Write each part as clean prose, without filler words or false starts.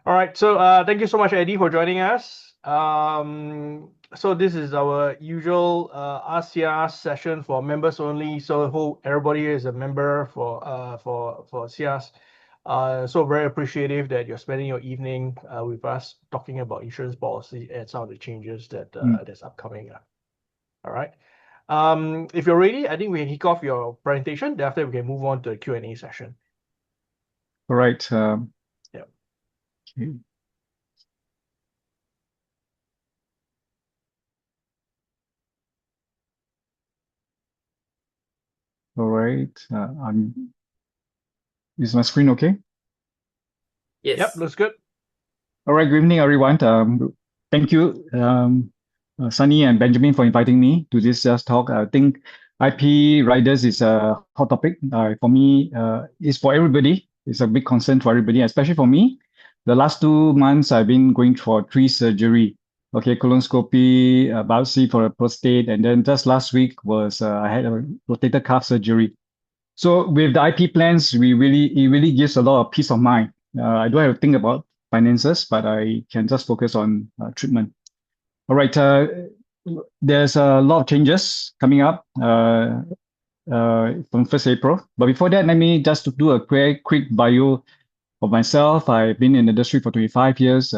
All right, so thank you so much, Eddie, for joining us. So this is our usual SIAS session for members only. So hope everybody is a member for SIAS. So very appreciative that you're spending your evening with us talking about insurance policy and some of the changes that's upcoming. All right. If you're ready, I think we can kick off your presentation. Thereafter, we can move on to the Q&A session. All right. Yeah. Okay. All right. Is my screen okay? Yes. Yep, looks good. All right. Good evening, everyone. Thank you, Sunny and Benjamin, for inviting me to this talk. I think IP riders is a hot topic. For me, it's for everybody. It's a big concern for everybody, especially for me. The last 2 months, I've been going for 3 surgery. Okay, colonoscopy, biopsy for a prostate, and then just last week was I had a rotator cuff surgery. So with the IP plans, it really gives a lot of peace of mind. I don't have to think about finances, but I can just focus on treatment. All right, there's a lot of changes coming up from 1st April. But before that, let me just do a quick bio of myself. I've been in the industry for 25 years,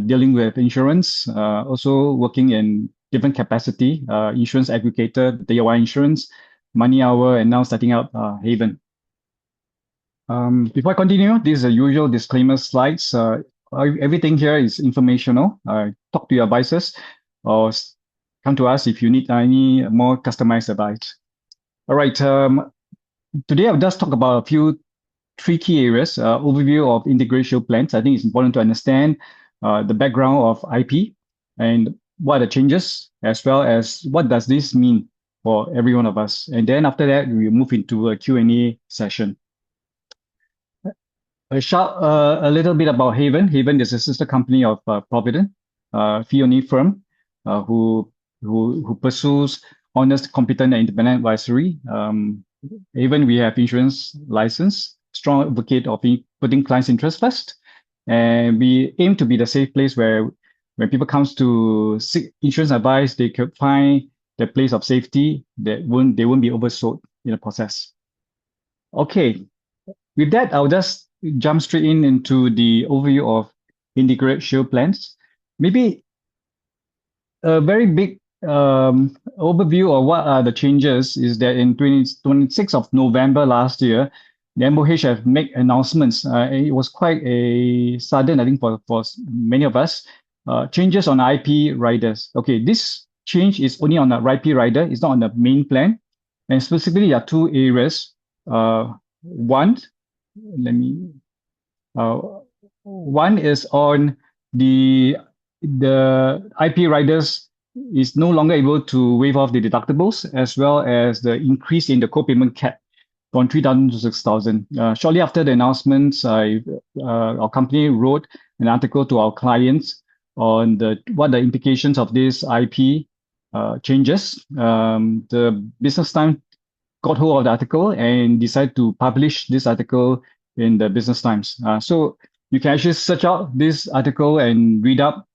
dealing with insurance, also working in different capacity, insurance aggregator, Day One Insurance, Money Hour, and now starting out Havend. Before I continue, this is the usual disclaimer slides. Everything here is informational. Talk to your advisors or come to us if you need any more customized advice. All right. Today I'll just talk about three key areas. Overview of integrated shield plans. I think it's important to understand the background of IP and what are the changes, as well as what does this mean for every one of us. And then after that, we'll move into a Q&A session. A little bit about Havend. Havend is a sister company of Provident, fee-only firm who pursues honest, competent, and independent advisory. Havend, we have insurance license, strong advocate of putting clients' interest first, and we aim to be the safe place where when people comes to seek insurance advice, they could find their place of safety that they won't be oversold in the process. Okay, with that, I'll just jump straight into the overview of integrated shield plans. Maybe a very big overview of what are the changes is that in 26th of November last year, the MOH have made announcements. It was quite a sudden, I think, for many of us. Changes on IP riders. Okay, this change is only on the IP rider. It's not on the main plan. And specifically, there are two areas. One is on the IP riders is no longer able to waive off the deductibles, as well as the increase in the co-payment cap from 3,000 to 6,000. Shortly after the announcements, our company wrote an article to our clients on what the implications of this IP changes. The Business Times got hold of the article and decided to publish this article in the Business Times. So you can actually search out this article and read up.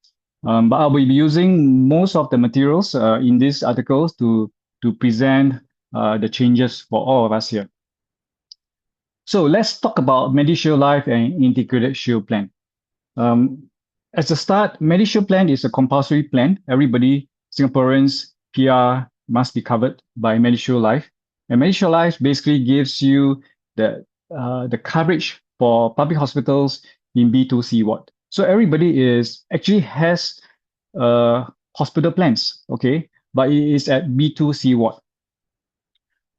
But I'll be using most of the materials in this article to present the changes for all of us here. So let's talk about MediShield Life and Integrated Shield Plan. As a start, MediShield Plan is a compulsory plan. Everybody, Singaporeans, PR, must be covered by MediShield Life. And MediShield Life basically gives you the coverage for public hospitals in B2C ward. So everybody actually has hospital plans, okay, but it is at B2C ward.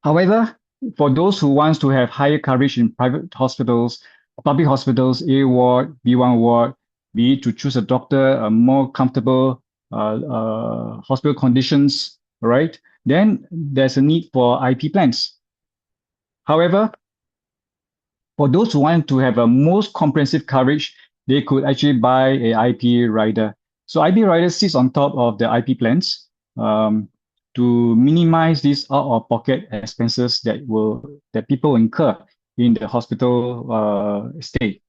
However, for those who wants to have higher coverage in private hospitals, public hospitals, A ward, B1 ward, be it to choose a doctor, a more comfortable hospital conditions, right? Then there's a need for IP plans. However, for those who want to have a most comprehensive coverage, they could actually buy a IP rider. So IP rider sits on top of the IP plans to minimize these out-of-pocket expenses that people incur in the hospital stay.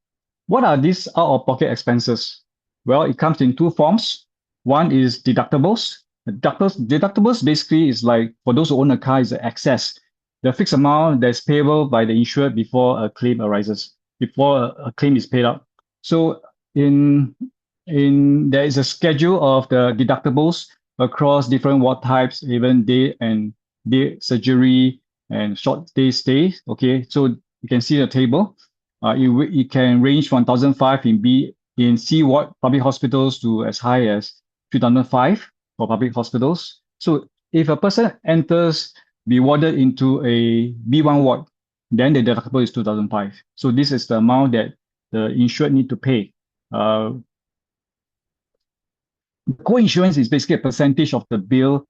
what are these out-of-pocket expenses? Well, it comes in two forms. One is deductibles. Deductibles basically is like, for those who own a car, is the excess, the fixed amount that's payable by the insured before a claim arises, before a claim is paid out. So there is a schedule of the deductibles across different ward types, even day surgery and short day stays. Okay, so you can see the table. It can range from 1,005 in C ward public hospitals to as high as 3,005 for public hospitals. So if a person enters, be warded into a B1 ward, then the deductible is 2,005. So this is the amount that the insured need to pay. Co-insurance is basically a percentage of the bill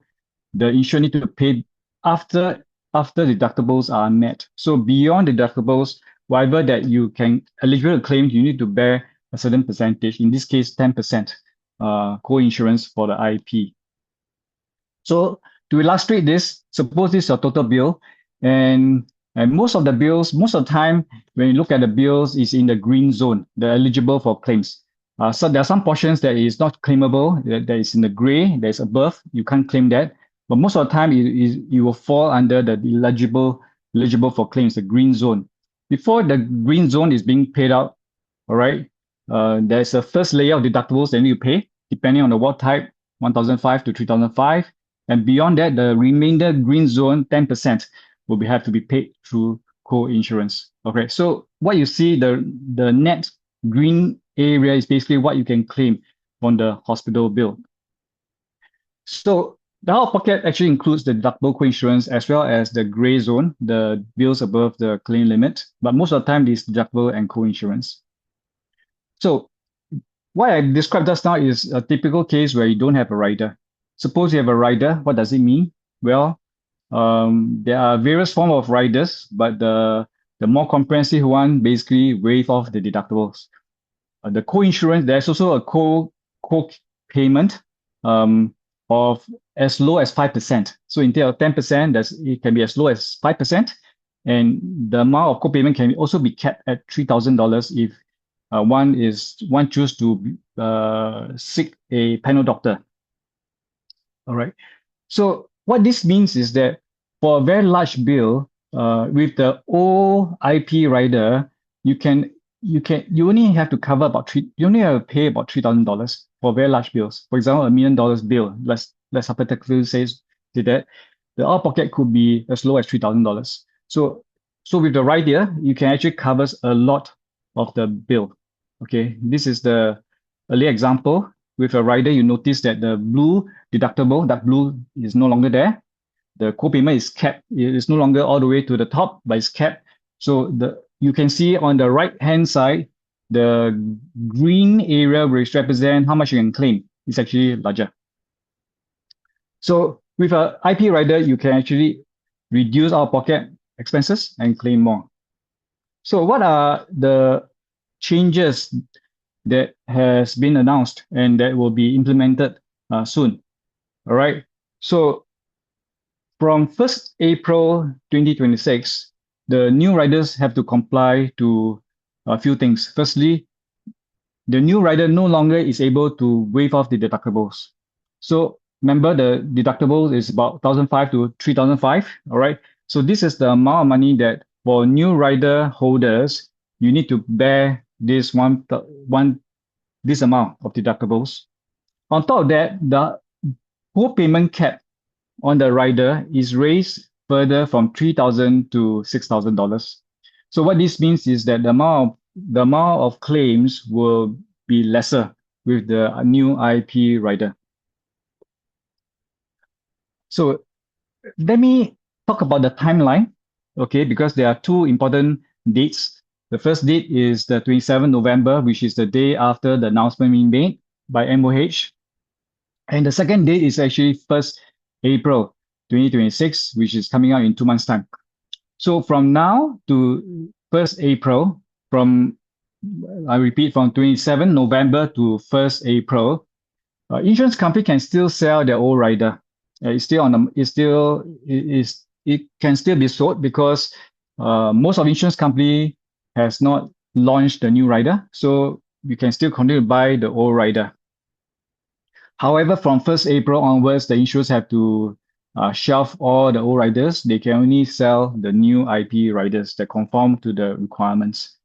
the insured need to pay after deductibles are met. So beyond deductibles, whatever that you can eligible to claim, you need to bear a certain percentage. In this case, 10% co-insurance for the IP. So to illustrate this, suppose this is your total bill, and most of the time, when you look at the bills, is in the green zone, they're eligible for claims. So there are some portions that is not claimable, that is in the gray, that's above, you can't claim that. But most of the time, you will fall under the eligible for claims, the green zone. Before the green zone is being paid out, all right, there's a first layer of deductibles that you pay, depending on the ward type, 1,005 to 3,005. And beyond that, the remainder green zone, 10%, will have to be paid through co-insurance. Okay, so what you see, the net green area is basically what you can claim on the hospital bill. So the out-of-pocket actually includes the deductible co-insurance as well as the gray zone, the bills above the claim limit. But most of the time, it's deductible and co-insurance. So what I described just now is a typical case where you don't have a rider. Suppose you have a rider, what does it mean? Well, there are various forms of riders, but the more comprehensive one basically waive off the deductibles. The co-insurance, there's also a co-payment of as low as 5%. So instead of 10%, it can be as low as 5%. And the amount of co-payment can also be capped at $3,000 if one choose to seek a panel doctor. All right. So what this means is that for a very large bill, with the old IP rider, you only have to cover you only have to pay about $3,000 for very large bills. For example, $1 million bill. Let's hypothetically say that the out-of-pocket could be as low as $3,000. So with the rider, you can actually cover a lot of the bill. Okay, this is the early example. With a rider, you notice that the blue deductible, that blue is no longer there. The co-payment is capped. It is no longer all the way to the top, but it's capped. So you can see on the right-hand side, the green area which represents how much you can claim is actually larger. So with an IP rider, you can actually reduce out-of-pocket expenses and claim more. So what are the changes that has been announced and that will be implemented soon? All right. So from 1st April 2026, the new riders have to comply to a few things. Firstly, the new rider no longer is able to waive off the deductibles. So remember, the deductible is about 1,005 to 3,005. All right. So this is the amount of money that for new rider holders, you need to bear this this amount of deductibles. On top of that, the co-payment cap on the rider is raised further from $3,000 to $6,000. So what this means is that the amount of claims will be lesser with the new IP rider. So let me talk about the timeline, okay, because there are two important dates. The first date is the 27th November, which is the day after the announcement being made by MOH. And the second date is actually 1st April 2026, which is coming out in 2 months' time. So from now to 1st April, I repeat, from 27th November to 1st April, insurance company can still sell their old rider. It can still be sold because most of insurance company has not launched the new rider, so you can still continue to buy the old rider. However, from 1st April onwards, the insurers have to shelve all the old riders. They can only sell the new IP riders that conform to the requirements.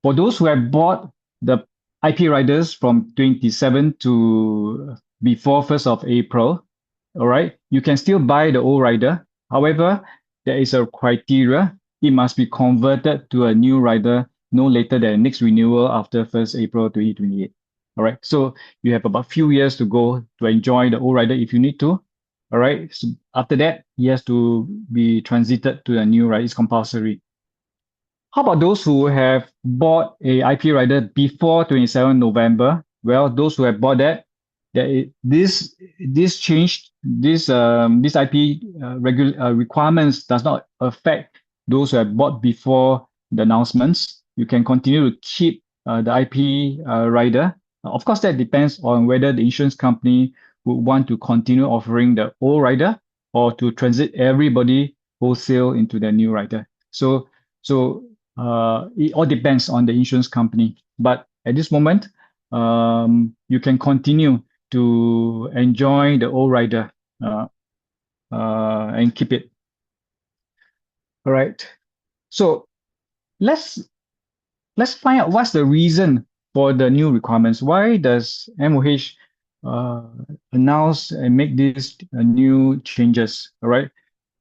For those who have bought the IP riders from 27 to before 1st of April, all right, you can still buy the old rider. However, there is a criteria. It must be converted to a new rider no later than next renewal after 1st April 2028. All right, so you have about a few years to go to enjoy the old rider if you need to. All right, so after that, he has to be transited to a new rider. It's compulsory. How about those who have bought a IP rider before 27 November? Well, those who have bought that, this change, this IP requirements does not affect those who have bought before the announcements. You can continue to keep the IP rider. Of course, that depends on whether the insurance company would want to continue offering the old rider or to transit everybody wholesale into the new rider. So it all depends on the insurance company. But at this moment, you can continue to enjoy the old rider and keep it. All right. So let's find out what's the reason for the new requirements. Why does MOH announce and make these new changes? All right.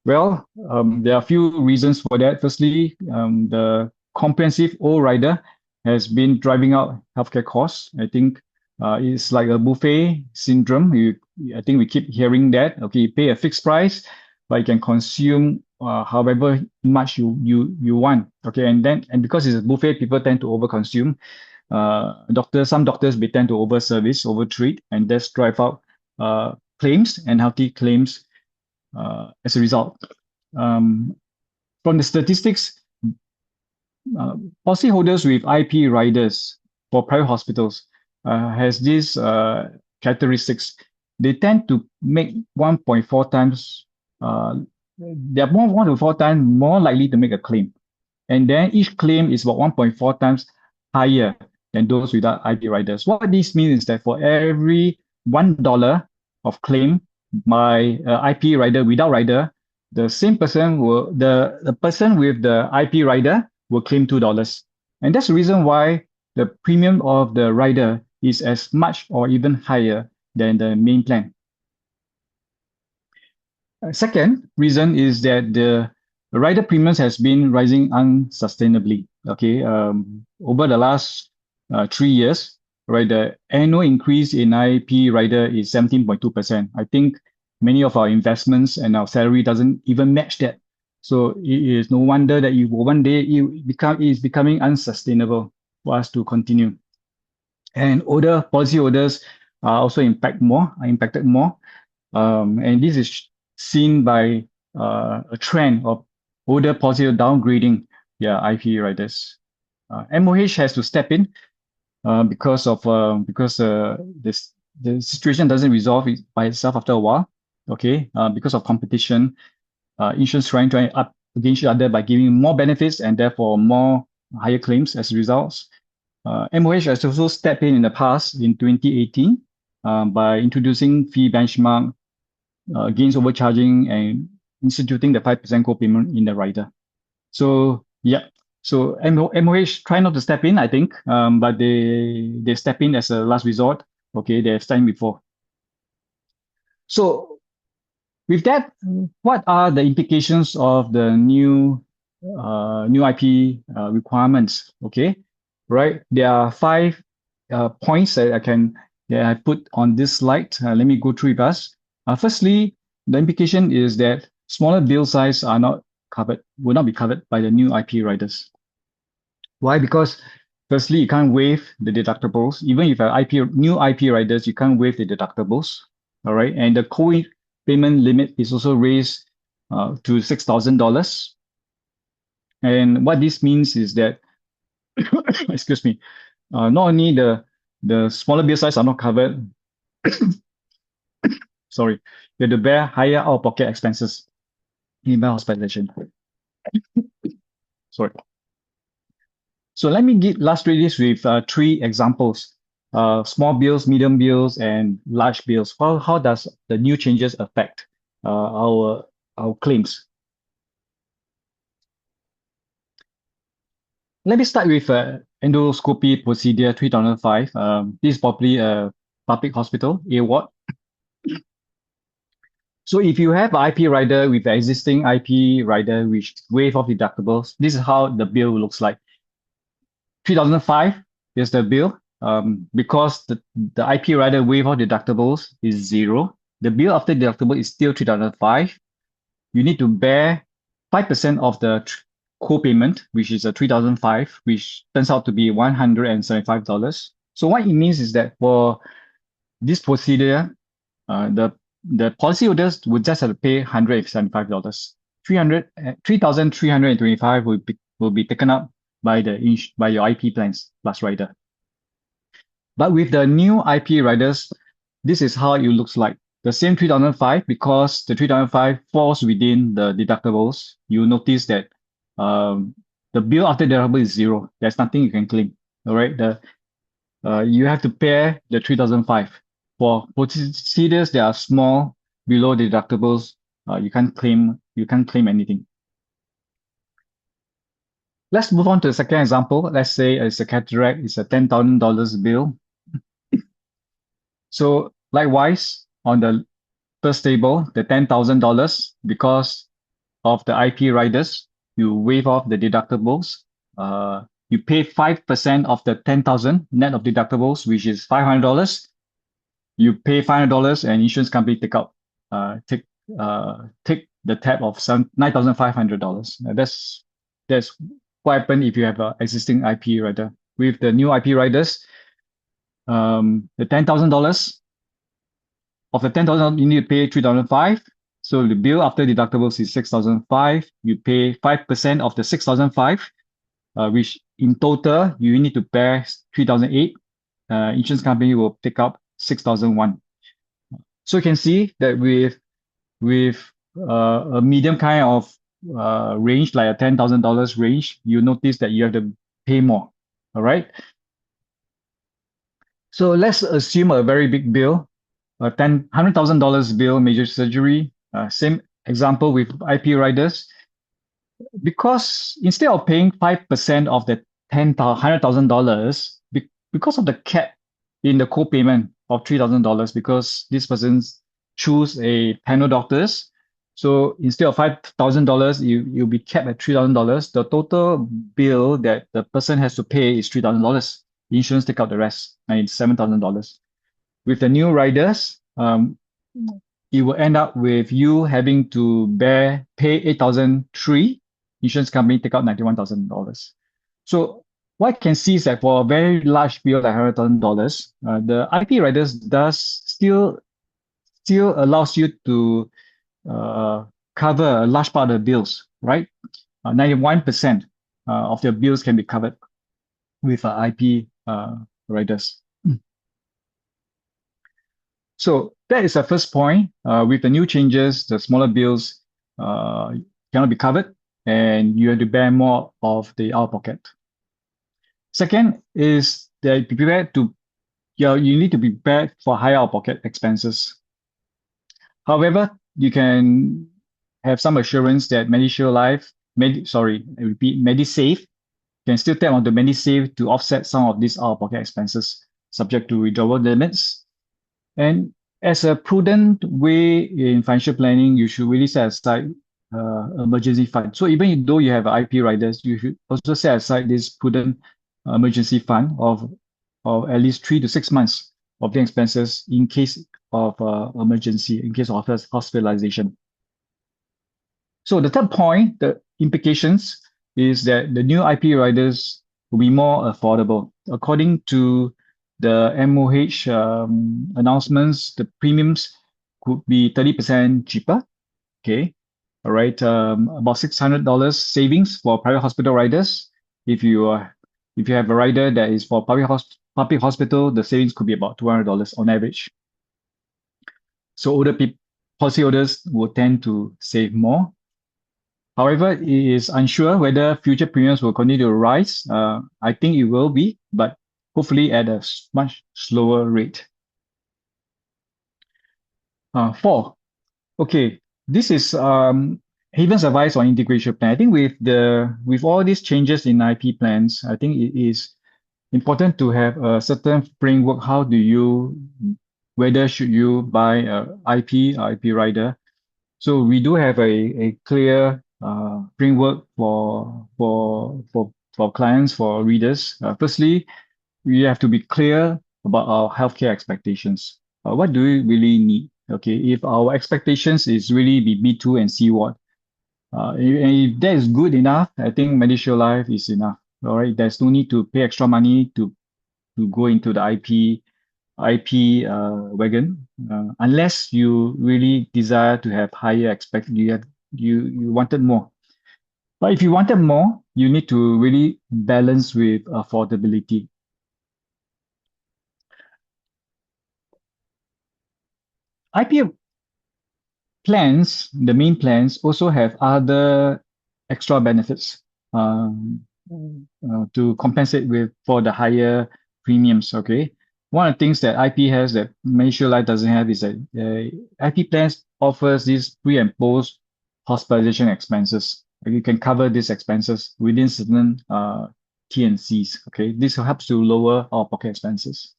Well, there are a few reasons for that. Firstly, the comprehensive old rider has been driving out healthcare costs. I think it's like a buffet syndrome. I think we keep hearing that. Okay, you pay a fixed price, but you can consume however much you want. Okay, and because it's a buffet, people tend to overconsume. Some doctors may tend to overservice, overtreat, and that's drive out claims and healthy claims as a result. From the statistics, policyholders with IP riders for private hospitals has these characteristics. They tend to make 1.4 times, they are 1 to 4 times more likely to make a claim. And then each claim is about 1.4 times higher than those without IP riders. What this means is that for every $1 of claim by IP rider without rider, the same person will, the person with the IP rider will claim $2. And that's the reason why the premium of the rider is as much or even higher than the main plan. Second reason is that the rider premiums has been rising unsustainably. Okay, over the last 3 years, right, the annual increase in IP rider is 17.2%. I think many of our investments and our salary doesn't even match that. So it is no wonder that one day it is becoming unsustainable for us to continue. And older policyholders are also impacted more. And this is seen by a trend of older policyholders downgrading their IP riders. MOH has to step in because the situation doesn't resolve it by itself after a while. Okay, because of competition, insurance trying up against each other by giving more benefits and therefore more higher claims as a result. MOH has also stepped in the past in 2018 by introducing fee benchmark against overcharging and instituting the 5% co-payment in the rider. So yeah, so MOH try not to step in, I think, but they step in as a last resort. Okay, they have stepped in before. So with that, what are the implications of the new IP requirements? Okay, right. There are 5 points that I put on this slide. Let me go through it first. Firstly, the implication is that smaller bill size will not be covered by the new IP riders. Why? Because firstly, you can't waive the deductibles. Even if new IP riders, you can't waive the deductibles. All right, and the co-payment limit is also raised to $6,000. And what this means is that, excuse me, not only the smaller bill size are not covered, sorry, you have to bear higher out-of-pocket expenses in hospitalization. Sorry. So let me illustrate this with three examples. Small bills, medium bills, and large bills. How does the new changes affect our claims? Let me start with endoscopy procedure 3005. This is probably a public hospital, a ward. So if you have an IP rider with the existing IP rider which waive off deductibles, this is how the bill looks like. 3005 is the bill. Because the IP rider waive off deductibles is 0. The bill after deductible is still 3005. You need to bear 5% of the co-payment, which is a 3005, which turns out to be $175. So what it means is that for this procedure, the policyholders would just have to pay $175. 3,325 will be taken up by your IP plans plus rider. But with the new IP riders, this is how it looks like. The same 3005, because the 3005 falls within the deductibles, you notice that the bill after deductible is 0. There's nothing you can claim. All right. You have to pay the 3005. For procedures that are small, below deductibles, you can't claim anything. Let's move on to the second example. Let's say it's a cataract, it's a $10,000 bill. So likewise, on the first table, the $10,000, because of the IP riders, you waive off the deductibles. You pay 5% of the 10,000 net of deductibles, which is $500. You pay $500 and insurance company take the tab of $9,500. That's what happens if you have an existing IP rider. With the new IP riders, the $10,000 of the $10,000 you need to pay $3,500. So the bill after deductibles is $6,500. You pay 5% of the $6,500, which in total you need to pay $3,800. Insurance company will take up $6,100. So you can see that with a medium kind of range, like a $10,000 range, you notice that you have to pay more. All right. So let's assume a very big bill, a $100,000 bill, major surgery. Same example with IP riders. Because instead of paying 5% of the $100,000, because of the cap in the co-payment of $3,000, because this person choose a panel doctors, so instead of $5,000, you'll be capped at $3,000. The total bill that the person has to pay is $3,000. The insurance take out the rest, and it's $7,000. With the new riders, it will end up with you having to pay $8,300. Insurance company take out $91,000. So what I can see is that for a very large bill like $100,000, the IP riders does still allows you to cover a large part of the bills, right? 91% of your bills can be covered with IP riders. So that is the first point. With the new changes, the smaller bills cannot be covered, and you have to bear more of the out-of-pocket. Second is that you need to be prepared for higher out-of-pocket expenses. However, you can have some assurance that MediShield MediSave can still tap on the MediSave to offset some of these out-of-pocket expenses, subject to withdrawal limits. And as a prudent way in financial planning, you should really set aside emergency fund. So even though you have IP riders, you should also set aside this prudent emergency fund of at least 3 to 6 months of the expenses in case of emergency, in case of hospitalization. So the third point, the implications, is that the new IP riders will be more affordable. According to the MOH announcements, the premiums could be 30% cheaper. Okay. All right. About $600 savings for private hospital riders. If you have a rider that is for public hospital, the savings could be about $200 on average. So older policyholders will tend to save more. However, it is unsure whether future premiums will continue to rise. I think it will be, but hopefully at a much slower rate. 4. Okay, this is Havend's advice on integration plan. I think with all these changes in IP plans, I think it is important to have a certain framework. Whether should you buy a IP rider? So we do have a clear framework for clients, for readers. Firstly, we have to be clear about our healthcare expectations. What do we really need? Okay, if our expectations is really be B2 and C ward, if that is good enough, I think MediShield Life is enough. All right, there's no need to pay extra money to go into the IP wagon, unless you really desire to have higher you wanted more. But if you wanted more, you need to really balance with affordability. IP plans, the main plans, also have other extra benefits to compensate for the higher premiums. Okay, one of the things that IP has that MediShield Life doesn't have is that IP plans offers these pre and post hospitalization expenses. You can cover these expenses within certain T&Cs. Okay, this helps to lower our pocket expenses.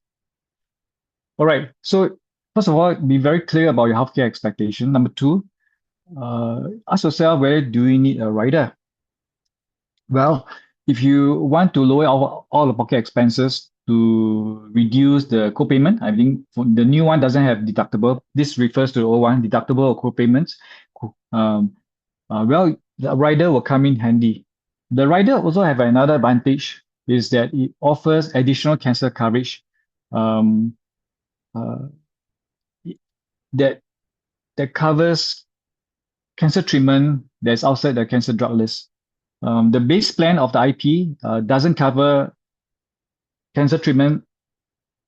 All right, so first of all, be very clear about your healthcare expectation. Number 2, ask yourself, where do you need a rider? Well, if you want to lower all the pocket expenses to reduce the co-payment, I think for the new one doesn't have deductible. This refers to the old one, deductible or co-payments. Well, the rider will come in handy. The rider also have another advantage, is that it offers additional cancer coverage that covers cancer treatment that's outside the cancer drug list. The base plan of the IP doesn't cover cancer treatment,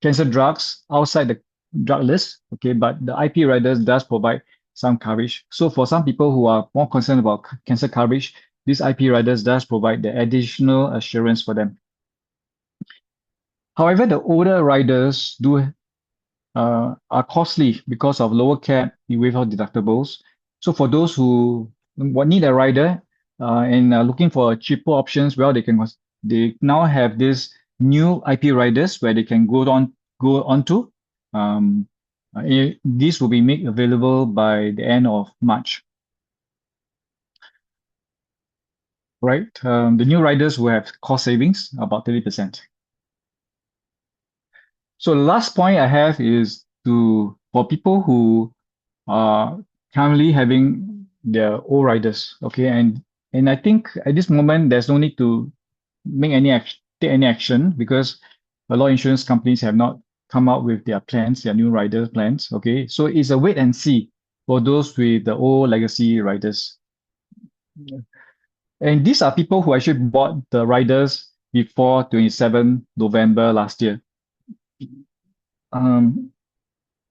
cancer drugs outside the drug list, okay, but the IP riders does provide some coverage. So for some people who are more concerned about cancer coverage, this IP riders does provide the additional assurance for them. However, the older riders are costly because of lower cap, waiver deductibles. So for those who need a rider and are looking for cheaper options, well, they now have this new IP riders where they can go onto. This will be made available by the end of March. Right, the new riders will have cost savings about 30%. So the last point I have is for people who are currently having their old riders, okay, and I think at this moment there's no need to take any action because a lot of insurance companies have not come out with their new rider plans. Okay, so it's a wait and see for those with the old legacy riders. And these are people who actually bought the riders before 27 November last year. The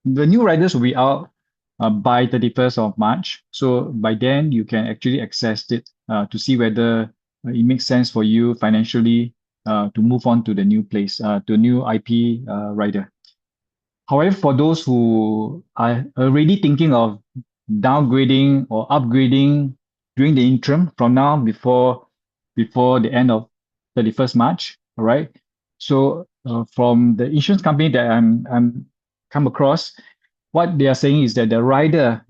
new riders will be out by 31st of March. So by then you can actually access it to see whether it makes sense for you financially to move on to the new place, to new IP rider. However, for those who are already thinking of downgrading or upgrading during the interim from now before the end of 31st March, all right? So from the insurance company that I'm come across, what they are saying is that the rider,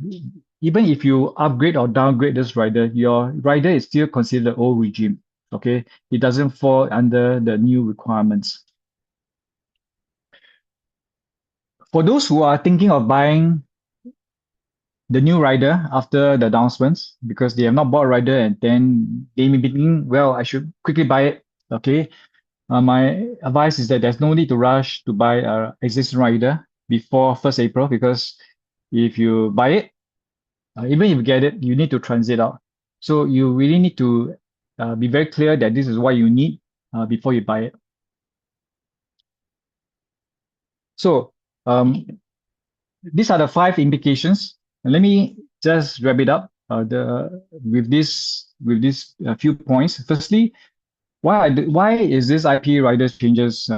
even if you upgrade or downgrade this rider, your rider is still considered the old regime. Okay, it doesn't fall under the new requirements. For those who are thinking of buying the new rider after the announcements, because they have not bought a rider and then they may be thinking, well, I should quickly buy it. Okay, my advice is that there's no need to rush to buy an existing rider before 1st April, because if you buy it, even if you get it, you need to transit out. So you really need to be very clear that this is what you need before you buy it. So these are the 5 implications. And let me just wrap it up. with this few points. Firstly, why is this IP riders changes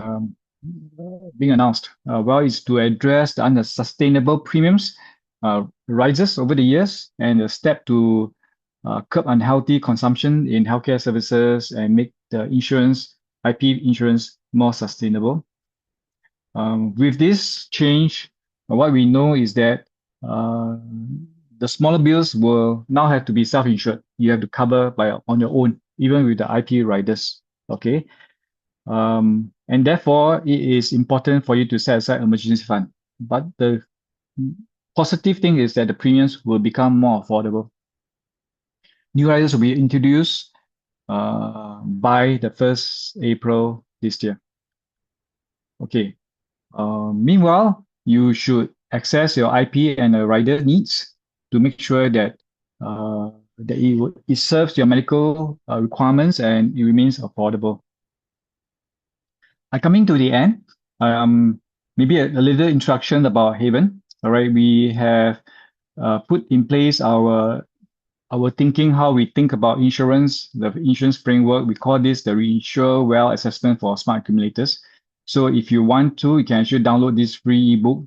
being announced? Well, it's to address the unsustainable premiums rises over the years and a step to curb unhealthy consumption in healthcare services and make the IP insurance more sustainable. With this change, what we know is that the smaller bills will now have to be self-insured. You have to cover on your own, even with the IP riders. Okay. And therefore, it is important for you to set aside emergency fund. But the positive thing is that the premiums will become more affordable. New riders will be introduced by the 1st April this year. Okay. Meanwhile, you should access your IP and the rider needs to make sure that it serves your medical requirements and it remains affordable. Coming to the end, maybe a little introduction about Havend. All right, we have put in place our thinking, how we think about insurance, the insurance framework. We call this the Reinsure Well Assessment for Smart Accumulators. So if you want to, you can actually download this free ebook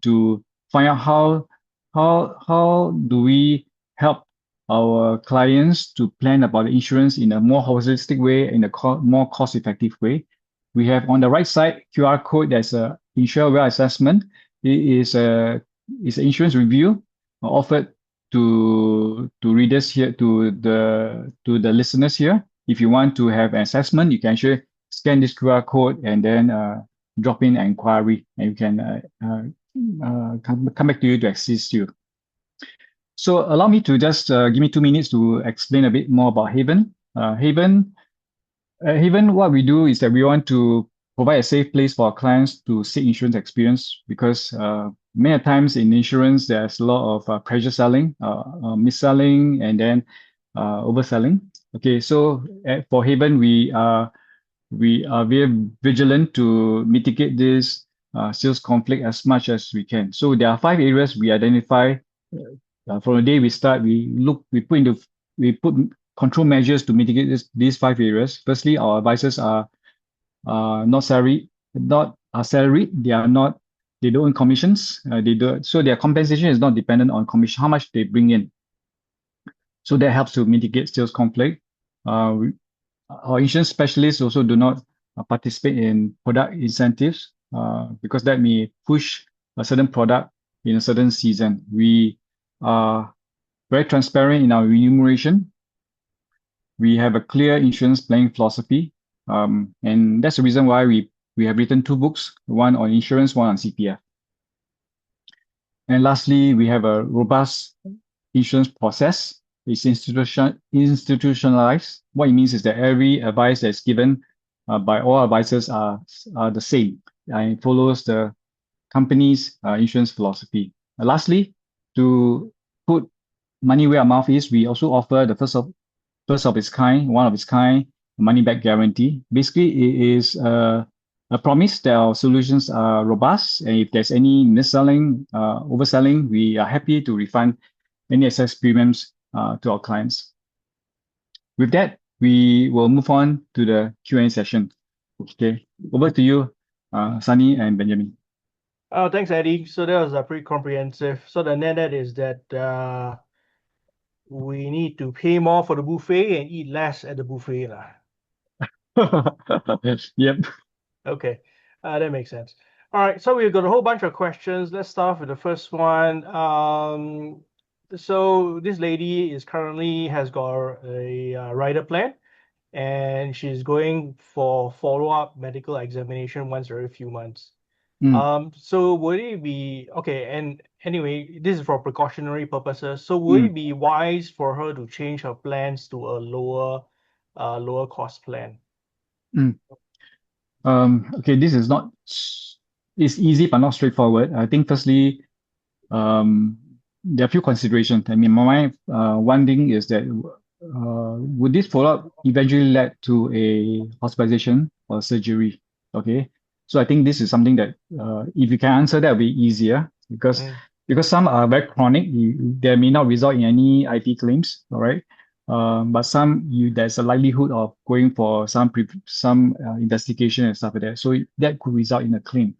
to find out how do we help our clients to plan about the insurance in a more holistic way, in a more cost-effective way. We have on the right side QR code. There's a Insure Well assessment. It is an insurance review offered to readers here, to the listeners here. If you want to have an assessment, you can actually scan this QR code and then drop in an inquiry, and you can come back to you to assist you. So allow me to just give me 2 minutes to explain a bit more about Havend. Havend, what we do is that we want to provide a safe place for our clients to seek insurance experience, because many times in insurance, there's a lot of pressure selling, mis-selling, and then overselling. Okay, so for Havend, we are very vigilant to mitigate this sales conflict as much as we can. So there are 5 areas we identify. From the day we start, we put control measures to mitigate these 5 areas. Firstly, our advisors are not salaried. They don't earn commissions. So their compensation is not dependent on commission, how much they bring in. So that helps to mitigate sales conflict. Our insurance specialists also do not participate in product incentives because that may push a certain product in a certain season. We are very transparent in our remuneration. We have a clear insurance planning philosophy. And that's the reason why we have written 2 books, one on insurance, one on CPF. And lastly, we have a robust insurance process. It's institutionalized. What it means is that every advice that's given by all advisors are the same, and it follows the company's insurance philosophy. Lastly, to put money where our mouth is, we also offer the one of its kind money back guarantee. Basically, it is a promise that our solutions are robust, and if there's any mis-selling, overselling, we are happy to refund any excess premiums to our clients. With that, we will move on to the Q&A session. Okay, over to you, Sunny and Benjamin. Oh, thanks, Eddie. So that was pretty comprehensive. So the net is that we need to pay more for the buffet and eat less at the buffet. Yep. Okay, that makes sense. All right, so we've got a whole bunch of questions. Let's start with the first one. So this lady has got a rider plan, and she's going for follow-up medical examination once every few months. So would it be okay? And anyway, this is for precautionary purposes. So would it be wise for her to change her plans to a lower cost plan? Okay, this is not. It's easy but not straightforward. I think firstly, there are a few considerations. I mean, one thing is that would this follow-up eventually lead to a hospitalization or surgery? Okay, so I think this is something that if you can answer, that will be easier, because because some are very chronic. They may not result in any IP claims, all right? But there's a likelihood of going for some investigation and stuff like that. So that could result in a claim.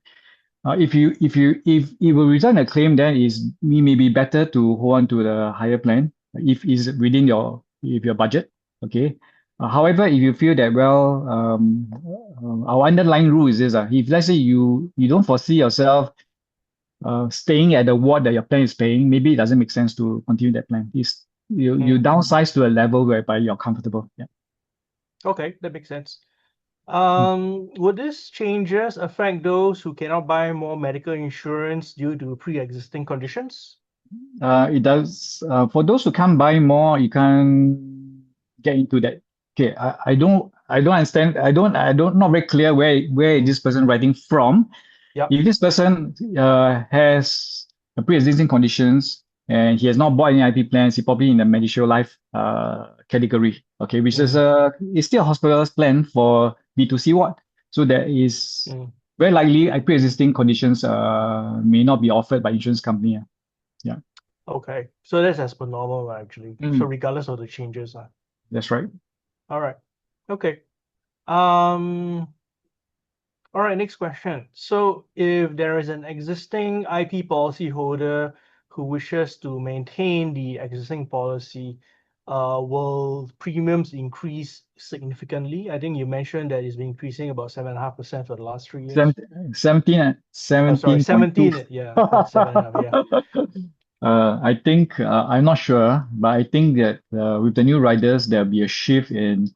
If it will result in a claim, then it may be better to hold on to the higher plan if it's within your budget. Okay. However, if you feel that our underlying rule is this: if let's say you don't foresee yourself staying at the ward that your plan is paying, maybe it doesn't make sense to continue that plan. You downsize to a level whereby you're comfortable. Yeah. Okay, that makes sense. Would these changes affect those who cannot buy more medical insurance due to pre-existing conditions? It does. For those who can't buy more, you can't get into that. Okay, I don't understand. Not very clear where this person writing from. Yep. If this person has a pre-existing conditions and he has not bought any IP plans, he probably in the Medishield Life category. Okay, which is it's still a hospitalist plan for B2C ward. So there is very likely a pre-existing conditions may not be offered by insurance company. Yeah. Okay, so that's as per normal actually. So regardless of the changes. That's right. All right. Okay. All right, next question. So if there is an existing IP policyholder who wishes to maintain the existing policy, will premiums increase significantly? I think you mentioned that it's been increasing about 7.5% for the last 3 years. 17. Sorry, 17. Yeah, not 7.5. Yeah. I think I'm not sure, but I think that with the new riders, there'll be a shift in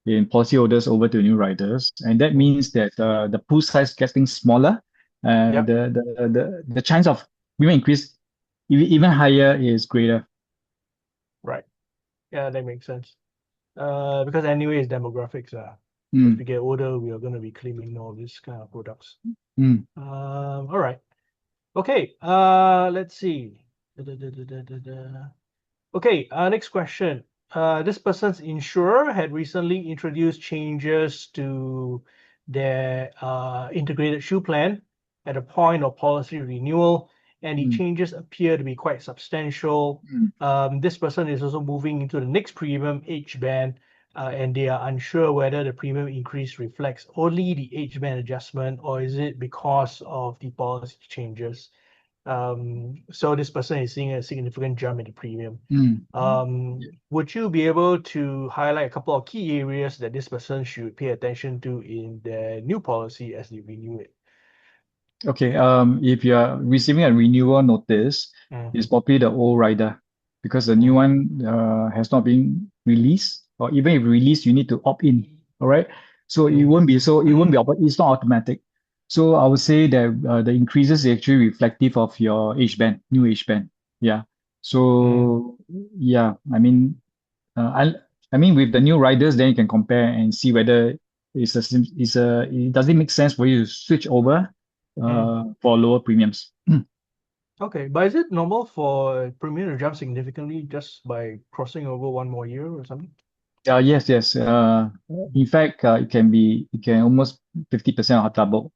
policyholders over to new riders, and that means that the pool size getting smaller. The chance of premium increase even higher is greater. Right. Yeah, that makes sense. Because anyway, it's demographics. As we get older, we are going to be claiming all these kind of products. All right. Okay. Let's see. Okay. Next question. This person's insurer had recently introduced changes to their integrated shield plan at a point of policy renewal, and the changes appear to be quite substantial. This person is also moving into the next premium age band, and they are unsure whether the premium increase reflects only the age band adjustment or is it because of the policy changes. So this person is seeing a significant jump in the premium. Would you be able to highlight a couple of key areas that this person should pay attention to in their new policy as they renew it? Okay. If you are receiving a renewal notice, it's probably the old rider because the new one has not been released, or even if released, you need to opt in. All right. So it won't be it's not automatic. So I would say that the increases is actually reflective of your age band, new age band. Yeah. So yeah, I mean, with the new riders, then you can compare and see whether does it make sense for you to switch over for lower premiums. Okay, but is it normal for premium to jump significantly just by crossing over one more year or something? Yes. In fact, it can almost 50% double.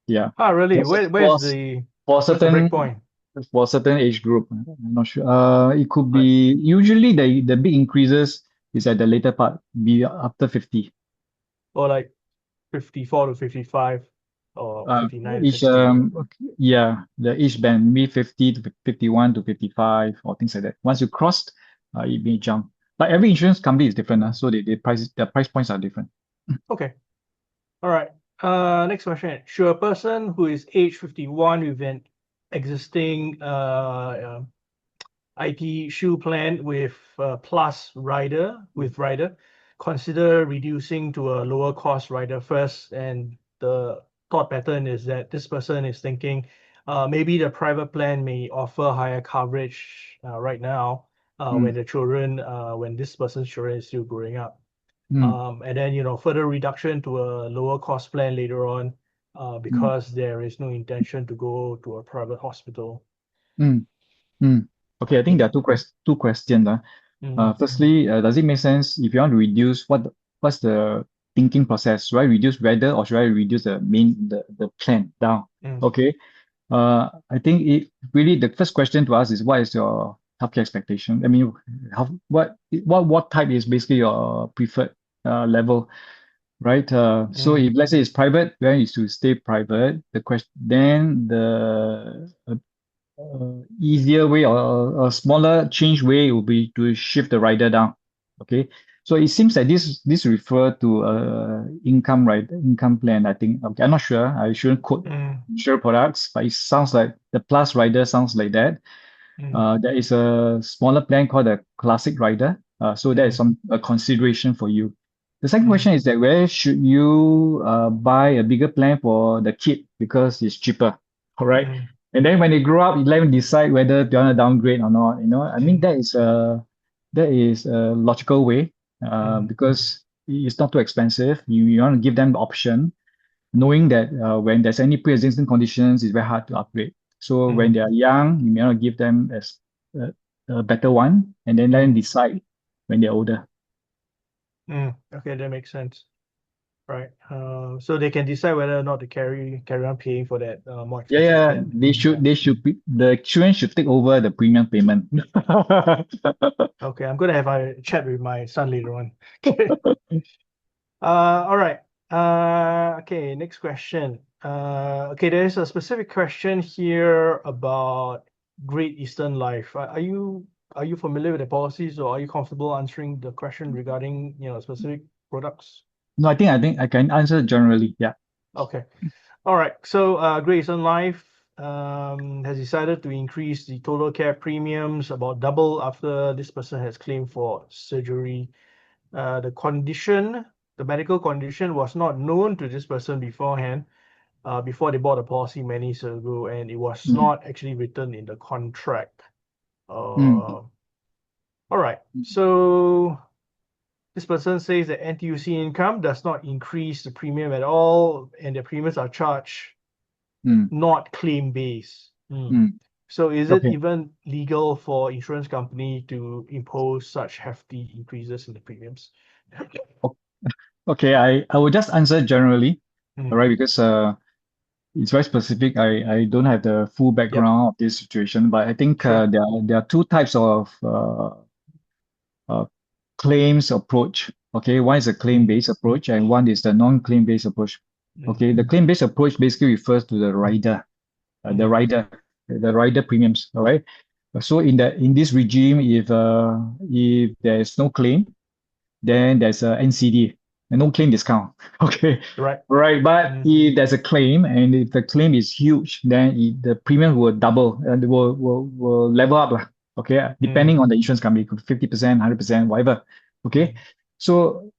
Yeah. Really? Where's the break point? For certain age group, I'm not sure. It could be usually the big increases is at the later part, be after 50. Or like 54 to 55 or 59 to each 60. the age band, maybe 50 to 51 to 55 or things like that. Once you crossed, it may jump. But every insurance company is different, so their price points are different. Okay. All right. Next question. Should a person who is age 51 with an existing IP shield plan with plus rider consider reducing to a lower cost rider first? And the thought pattern is that this person is thinking maybe the private plan may offer higher coverage right now when this person's children is still growing up. And then further reduction to a lower cost plan later on because there is no intention to go to a private hospital. Okay, I think there are two questions. Firstly, does it make sense if you want to reduce what's the thinking process? Should I reduce rider or should I reduce the plan down? Okay. I think it really the first question to ask is what is your healthcare expectation? I mean, what type is basically your preferred level, right? So if let's say it's private, then it's to stay private. The question then the easier way or a smaller change way will be to shift the rider down. Okay. So it seems that this refer to income plan, I think. Okay, I'm not sure. I shouldn't quote insure products, but it sounds like the plus rider sounds like that. There is a smaller plan called the classic rider. So that is a consideration for you. The second question is that where should you buy a bigger plan for the kid because it's cheaper, all right? And then when they grow up, you let them decide whether they want to downgrade or not. I mean that is a logical way because it's not too expensive. You want to give them the option, knowing that when there's any pre-existing conditions, it's very hard to upgrade. So when they are young, you may not give them a better one, and then let them decide when they're older. Okay, that makes sense. Right. So they can decide whether or not to carry on paying for that more expensive Yeah, plan. the children should take over the premium payment. Okay, I'm gonna have a chat with my son later on. All right. Okay, next question. Okay, there's a specific question here about Great Eastern Life. Are you familiar with the policies, or are you comfortable answering the question regarding specific products? No, I think I can answer generally. Yeah. Okay. All right. So Great Eastern Life has decided to increase the total care premiums about double after this person has claimed for surgery. The medical condition was not known to this person beforehand, before they bought a policy many years ago, and it was not actually written in the contract. All right. So this person says that NTUC income does not increase the premium at all, and the premiums are charged not claim-based. So is it even legal for insurance company to impose such hefty increases in the premiums? Okay, I will just answer generally, all right, because it's very specific. I don't have the full background of this situation, but I think there are two types of claims approach. Okay, one is a claim-based approach, and one is the non-claim-based approach. Okay, the claim-based approach basically refers to the rider, the rider premiums. All right. So in this regime, if there is no claim, then there's a NCD, a no claim discount. Okay. Right. But if there's a claim, and if the claim is huge, then the premium will double and will level up. Okay. Depending on the insurance company, 50%, 100%, whatever. Okay. So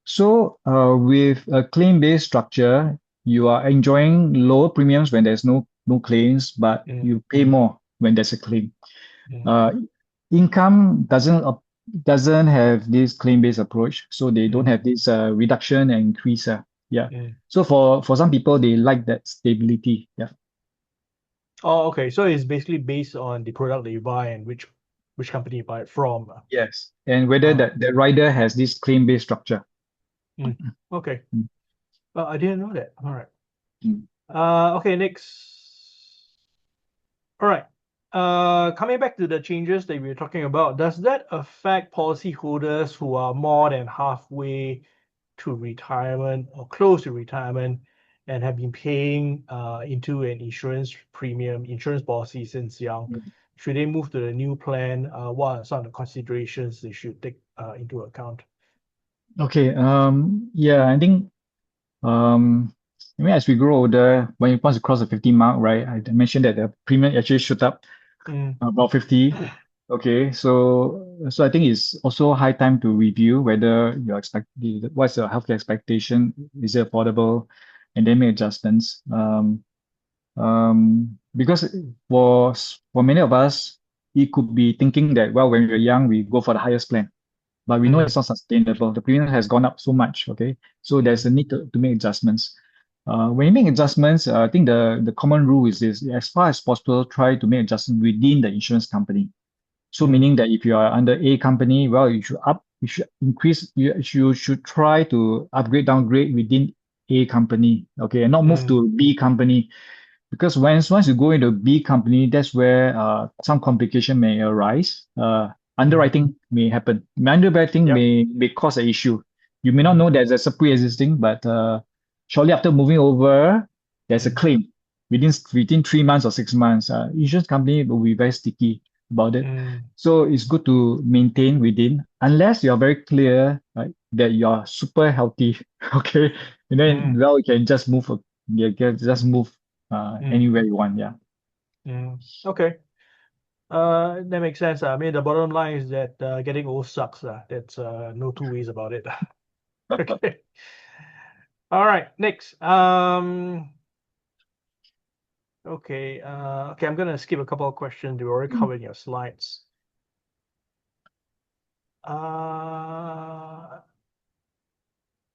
with a claim-based structure, you are enjoying lower premiums when there's no claims, but you pay more when there's a claim. Income doesn't have this claim-based approach, so they don't have this reduction and increase. So for some people, they like that stability. Yeah. Oh, okay. So it's basically based on the product that you buy and which company you buy it from. Yes, and whether the rider has this claim-based structure. Okay. I didn't know that. All right. Okay, next. All right. Coming back to the changes that we were talking about, does that affect policyholders who are more than halfway to retirement or close to retirement and have been paying into an insurance policy since young? Should they move to the new plan? What are some of the considerations they should take into account? Okay. Yeah, I think I mean, as we grow older, when you once you cross the 50 mark, right? I mentioned that the premium actually shoot up about 50. Okay, so I think it's also high time to review whether your what's your healthcare expectation, is it affordable, and then make adjustments. Because for many of us, it could be thinking that, well, when we're young, we go for the highest plan, but we know it's not sustainable. The premium has gone up so much. Okay, so there's a need to make adjustments. When you make adjustments, I think the common rule is this: as far as possible, try to make adjustments within the insurance company. So meaning that if you are under A company, well, you should increase, you should try to upgrade, downgrade within A company, okay, and not move to B company. Because once you go into a B company, that's where some complication may arise. Underwriting may happen. Underwriting Yep. may cause an issue. You may not know that there's a pre-existing, but shortly after moving over, there's a claim within 3 months or 6 months. Insurance company will be very sticky about it. So it's good to maintain within, unless you are very clear, right, that you are super healthy, okay, and then well, you can just move. You can just move anywhere you want. Yeah. Okay. That makes sense. I mean, the bottom line is that getting old sucks. That's no two ways about it. Okay. All right. Next. Okay. Okay. I'm gonna skip a couple of questions. You already covered in your slides.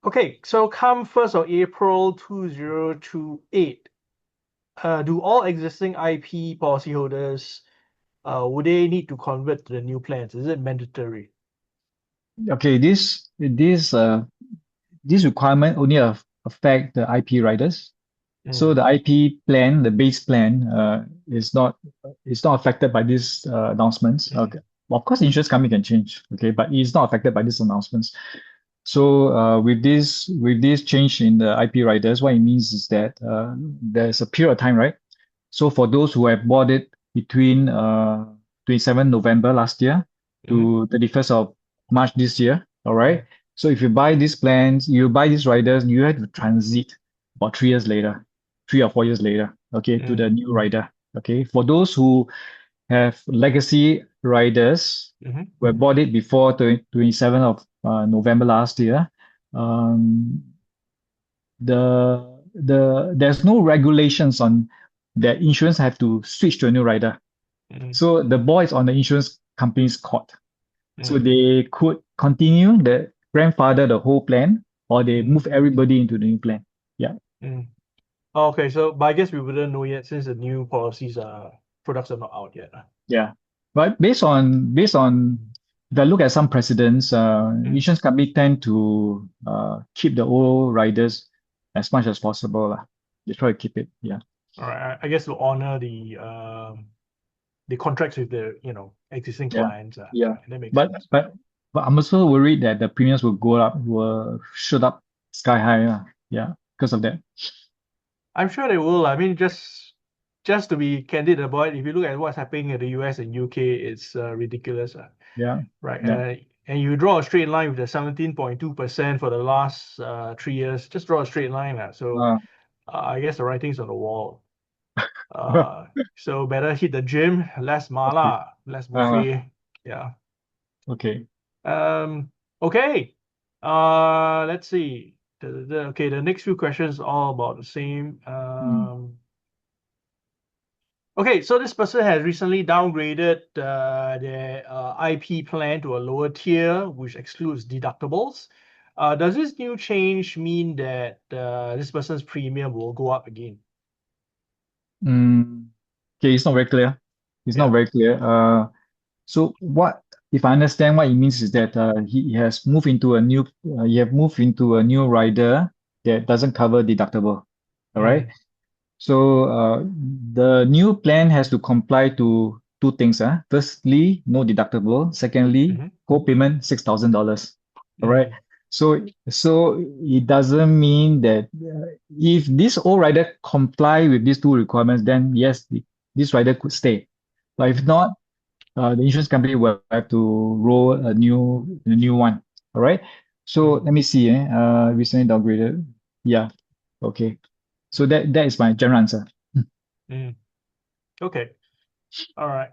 Okay. So come 1st of April 2028, do all existing IP policyholders would they need to convert to the new plans? Is it mandatory? Okay. This requirement only affect the IP riders. So the IP plan, the base plan, is not affected by these announcements. Okay. Of course, the insurance company can change. Okay, but it's not affected by these announcements. So with this change in the IP riders, what it means is that there's a period of time, right? So for those who have bought it between 27 November last year to 31st of March this year, all right? So if you buy these plans, you buy these riders, you have to transit about 3 years later, 3 or 4 years later, okay, to the new rider. Okay. For those who have legacy riders who have bought it before 27th of November last year, um, there's no regulations on that insurance have to switch to a new rider. So the ball is on the insurance company's court. So they could continue the grandfather the whole plan, or they move everybody into the new plan. Yeah. Okay, so but I guess we wouldn't know yet since the new products are not out yet. Yeah. But based on if I look at some precedents, insurance company tend to keep the old riders as much as possible. They try to keep it. Yeah. All right, I guess to honor the contracts with the existing clients. Yeah. That makes But sense. but I'm also worried that the premiums will shoot up sky high. Yeah, because of that. I'm sure they will. I mean, just to be candid about it, if you look at what's happening in the US and UK, it's ridiculous. Yeah. Right. Yeah. And you draw a straight line with the 17.2% for the last 3 years. Just draw a straight line. So I guess the writing's on the wall. So better hit the gym, less mala, less buffet. Yeah. Okay. Okay. Let's see. Okay, the next few questions are all about the same. Okay, so this person has recently downgraded their IP plan to a lower tier, which excludes deductibles. Does this new change mean that this person's premium will go up again? Okay, it's not very clear. It's not Yeah. very clear. So what if I understand what it means is that he has moved into a new you have moved into a new rider that doesn't cover deductible. All right. So the new plan has to comply to two things. Firstly, no deductible. Secondly, co-payment $6,000. All right. So it doesn't mean that if this old rider comply with these two requirements, then yes, this rider could stay. But if not, the insurance company will have to roll a new one. All right. So let me see. Recently downgraded. Yeah. Okay. So that is my general answer. Okay. All right.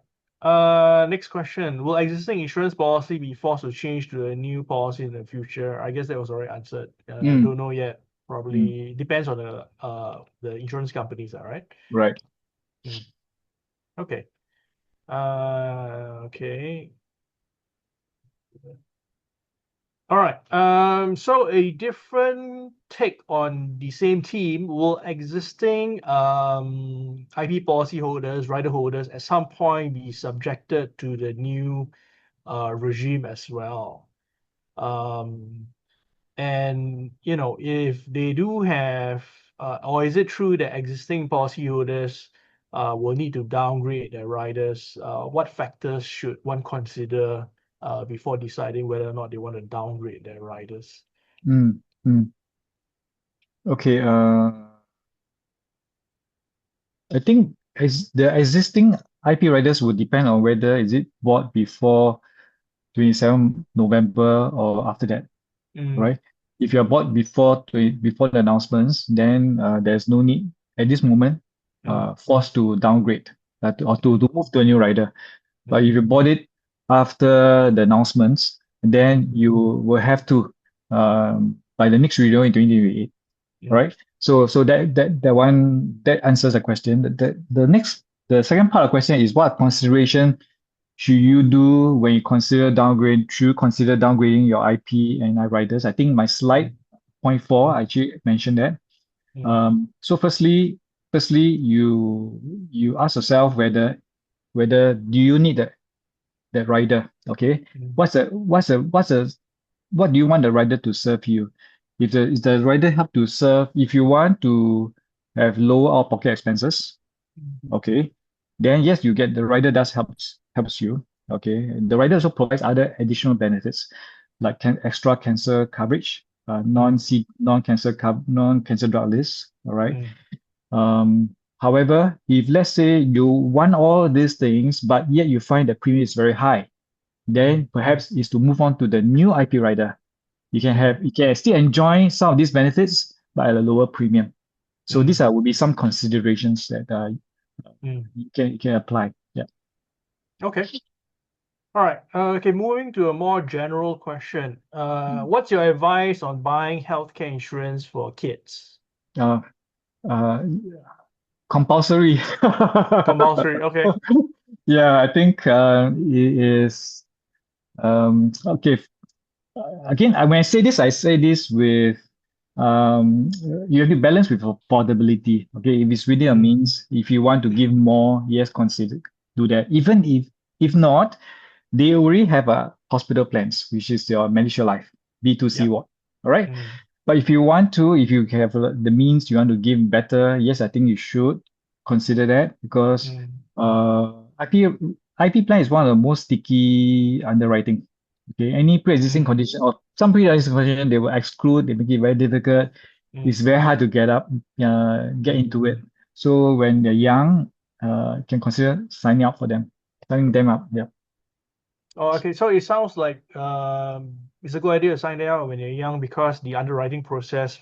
Next question. Will existing insurance policy be forced to change to a new policy in the future? I guess that was already answered. Don't know yet. Probably depends on the insurance companies, right? Right. Okay. Okay. All right. So a different take on the same team. Will existing IP policyholders, rider holders, at some point be subjected to the new regime as well? And if they do have or is it true that existing policyholders will need to downgrade their riders? What factors should one consider before deciding whether or not they want to downgrade their riders? Mm, mm. Okay. I think as the existing IP riders would depend on whether is it bought before 27 November or after that, Mm, right? If you are bought before the announcements, then there's no need at this moment forced to downgrade or to move to a new rider. But if you bought it after the announcements, then you will have to by the next renewal in 2028, Yeah. right? So that answers the question. The second part of the question is what consideration should you do when you consider downgrade? Should you consider downgrading your IP and I riders? I think my slide point 4 actually mentioned that. So firstly, you ask yourself whether do you need that rider? Okay, what do you want the rider to serve you? If the rider help to serve, if you want to have lower out-of-pocket expenses, okay, then yes, you get the rider does helps you. Okay, the rider also provides other additional benefits like extra cancer coverage, non-cancer drug list. All right. However, if let's say you want all these things, but yet you find the premium is very high, then perhaps is to move on to the new IP rider. You can still enjoy some of these benefits, but at a lower premium. So these would be some considerations that you can apply. Yeah. Okay. All right. Okay, moving to a more general question. What's your advice on buying healthcare insurance for kids? Uh, compulsory. Compulsory. Okay. Yeah, I think it is okay. Again, when I say this with you have to balance with affordability. Okay, if it's really a means, if you want to give more, yes, consider do that. Even if not, they already have a hospital plans, which is your MediShield Life, B2C ward. All right. But if you want to, if you have the means, you want to give better, yes, I think you should consider that because IP plan is one of the most sticky underwriting. Okay, any pre-existing condition or some pre-existing condition, they will exclude, they make it very difficult. It's very hard to get into it. So when they're young, can consider signing them up. Yeah. Oh, okay. So it sounds like it's a good idea to sign them up when you're young because the underwriting process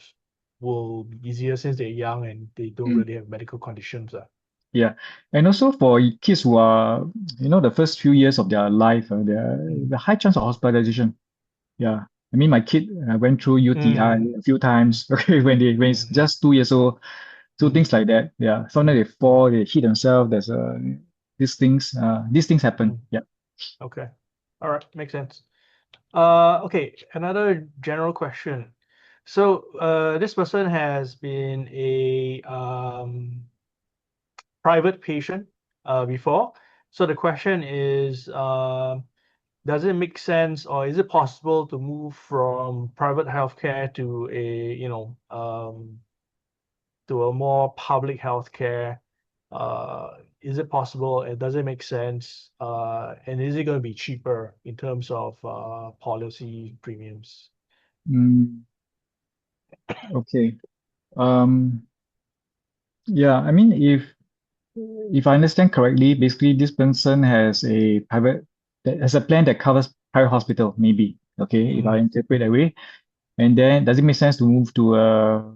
will be easier since they're young and they don't really have medical conditions. Yeah, and also for kids who are, the first few years of their life, the high chance of hospitalization. Yeah, I mean, my kid went through UTI a few times. Okay, when he's just 2 years old, so things like that. Yeah, sometimes they fall, they hit themselves. There's these things happen. Yeah. Okay. All right, makes sense. Okay, another general question. So this person has been a private patient before. So the question is, does it make sense or is it possible to move from private healthcare to to a more public healthcare? Is it possible? And does it make sense? And is it going to be cheaper in terms of policy premiums? Okay. Yeah, I mean, if I understand correctly, basically this person has a plan that covers private hospital, maybe. Okay, if I interpret that way. And then does it make sense to move to a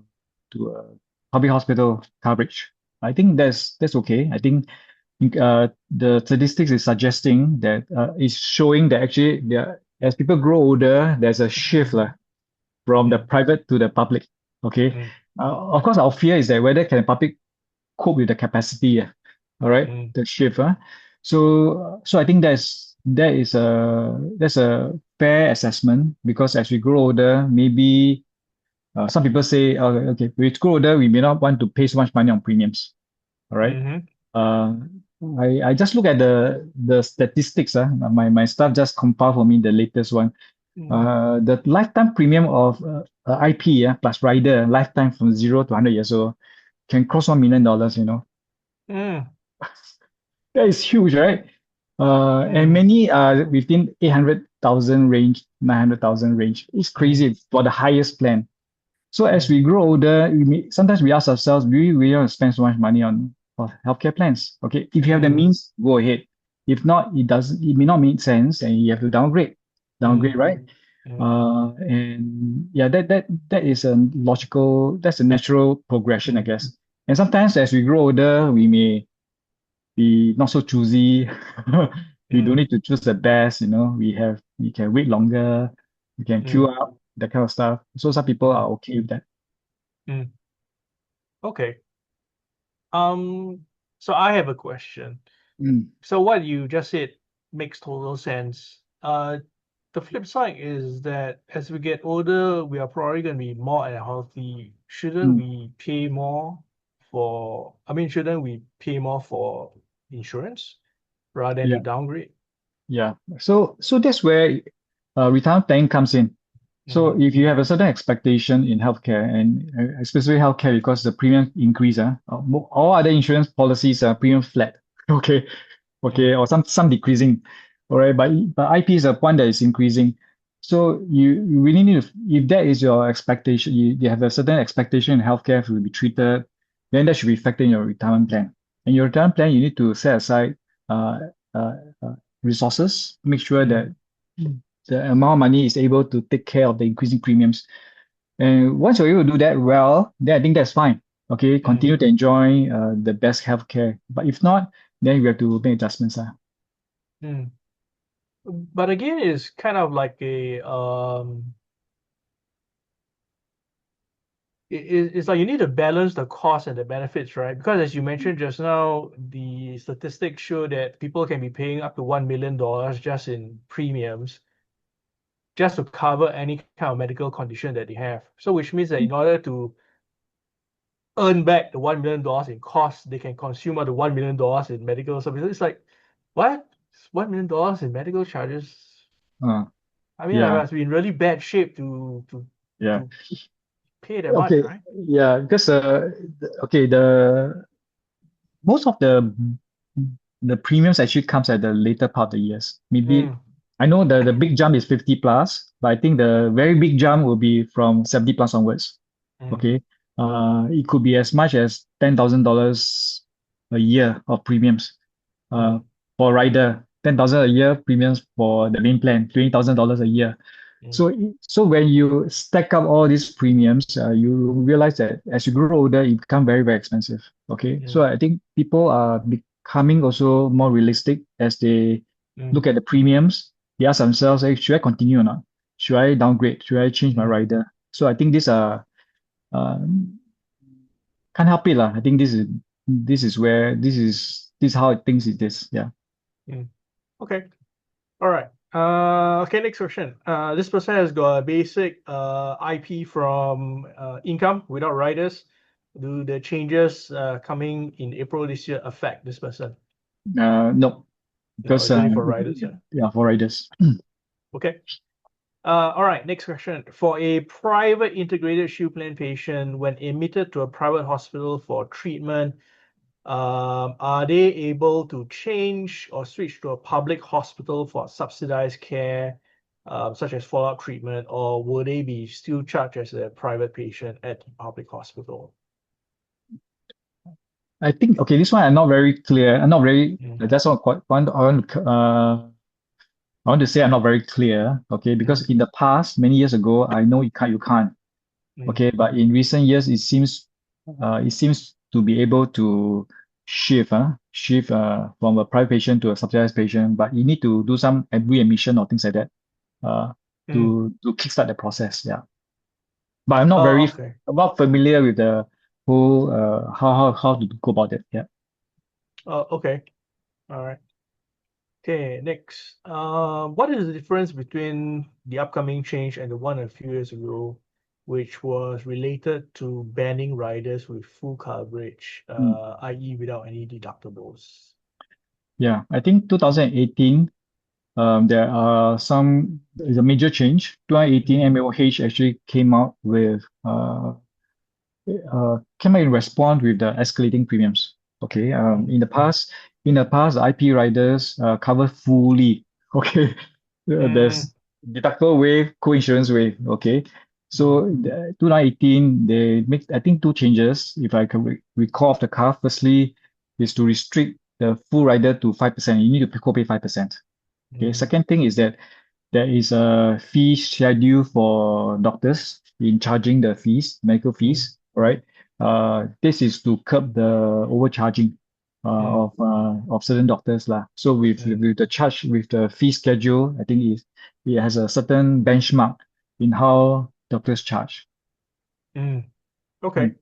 public hospital coverage? I think that's okay. I think the statistics is suggesting that is showing that actually as people grow older, there's a shift from the private to the public. Okay. Of course, our fear is that whether can the public cope with the capacity, all right, the shift. So I think that's a fair assessment because as we grow older, maybe some people say, oh, okay, we grow older, we may not want to pay so much money on premiums. All right. I just look at the statistics. My staff just compiled for me the latest one. The lifetime premium of IP plus rider lifetime from 0 to 100 years old can cross $1 million, you know. Mm. That is huge, right? And many are within 800,000 range, 900,000 range. It's crazy for the highest plan. So as we grow older, sometimes we ask ourselves, do we really want to spend so much money on for healthcare plans? Okay, if you have the means, go ahead. If not, it may not make sense, and you have to downgrade, right? And yeah, that is a logical, that's a natural progression, I guess. And sometimes as we grow older, we may be not so choosy. We don't need to choose the best, you know. We can wait longer, we can queue up, that kind of stuff. So some people are okay with that. Okay. So I have a question. So what you just said makes total sense. The flip side is that as we get older, we are probably going to be more unhealthy. Shouldn't we pay more shouldn't we pay more for insurance rather than Yeah, to downgrade? yeah. So that's where retirement planning comes in. So if you have a certain expectation in healthcare, and especially healthcare, because the premium increase, all other insurance policies are premium flat. Okay, or some decreasing. All right, but IP is a one that is increasing. So you really need to, if that is your expectation, you have a certain expectation in healthcare to be treated, then that should be factored in your retirement plan. And your retirement plan, you need to set aside uh, uh, resources, make sure that the amount of money is able to take care of the increasing premiums. And once you're able to do that well, then I think that's fine. Okay, continue to enjoy the best healthcare. But if not, then we have to make adjustments. But again, it's kind of like it's like you need to balance the cost and the benefits, right? Because as you mentioned just now, the statistics show that people can be paying up to $1 million just in premiums just to cover any kind of medical condition that they have. So which means that in order to earn back the $1 million in costs, they can consume up to $1 million in medical services. It's like, what? $1 million in medical charges? Uh, I mean, I yeah, must be in really bad shape to yeah. to pay that much, Okay, right? yeah, because okay, the most of the premiums actually comes at the later part of the years. Maybe I know the big jump is 50 plus, but I think the very big jump will be from 70 plus onwards. Okay. It could be as much as $10,000 a year of premiums. For rider, 10,000 a year premiums for the main plan, $20,000 a year. So when you stack up all these premiums, you realize that as you grow older, it become very, very expensive. Okay. So I think people are becoming also more realistic as they look at the premiums. They ask themselves, hey, should I continue or not? Should I downgrade? Should I change my rider? So I think these are can't help it lah. I think this is how things it is. Yeah. Okay. All right. Okay, next question. This person has got a basic IP from income without riders. Do the changes coming in April this year affect this person? No, No, because it's only for riders. yeah, for riders. Okay. All right, next question. For a private integrated shield plan patient, when admitted to a private hospital for treatment, are they able to change or switch to a public hospital for subsidized care, such as follow-up treatment, or will they be still charged as a private patient at the public hospital? I think okay, this one I'm not very clear. I'm not very. That's what I want to say I'm not very clear. Okay, because in the past, many years ago, I know you can't. Okay, but in recent years, it seems to be able to shift from a private patient to a subsidized patient, but you need to do some readmission or things like that uh, to kickstart the process. Yeah, but Oh, okay. I'm not familiar with the whole how to go about it. Yeah. Oh, okay. All right. Okay, next. What is the difference between the upcoming change and the one a few years ago, which was related to banning riders with full coverage, i.e., without any deductibles? Yeah, I think 2018, there's a major change. 2018 MOH actually came out in response with the escalating premiums. Okay. In the past, IP riders cover fully. Okay. There's deductible waive, co-insurance waive. Okay. So 2018, they make I think two changes. If I can recall off the cuff, firstly, is to restrict the full rider to 5%. You need to co-pay 5%. Okay. Second thing is that there is a fee schedule for doctors in charging the fees, medical fees, right? This is to curb the overcharging of certain doctors lah. So with the fee schedule, I think it has a certain benchmark in how doctors charge. Okay.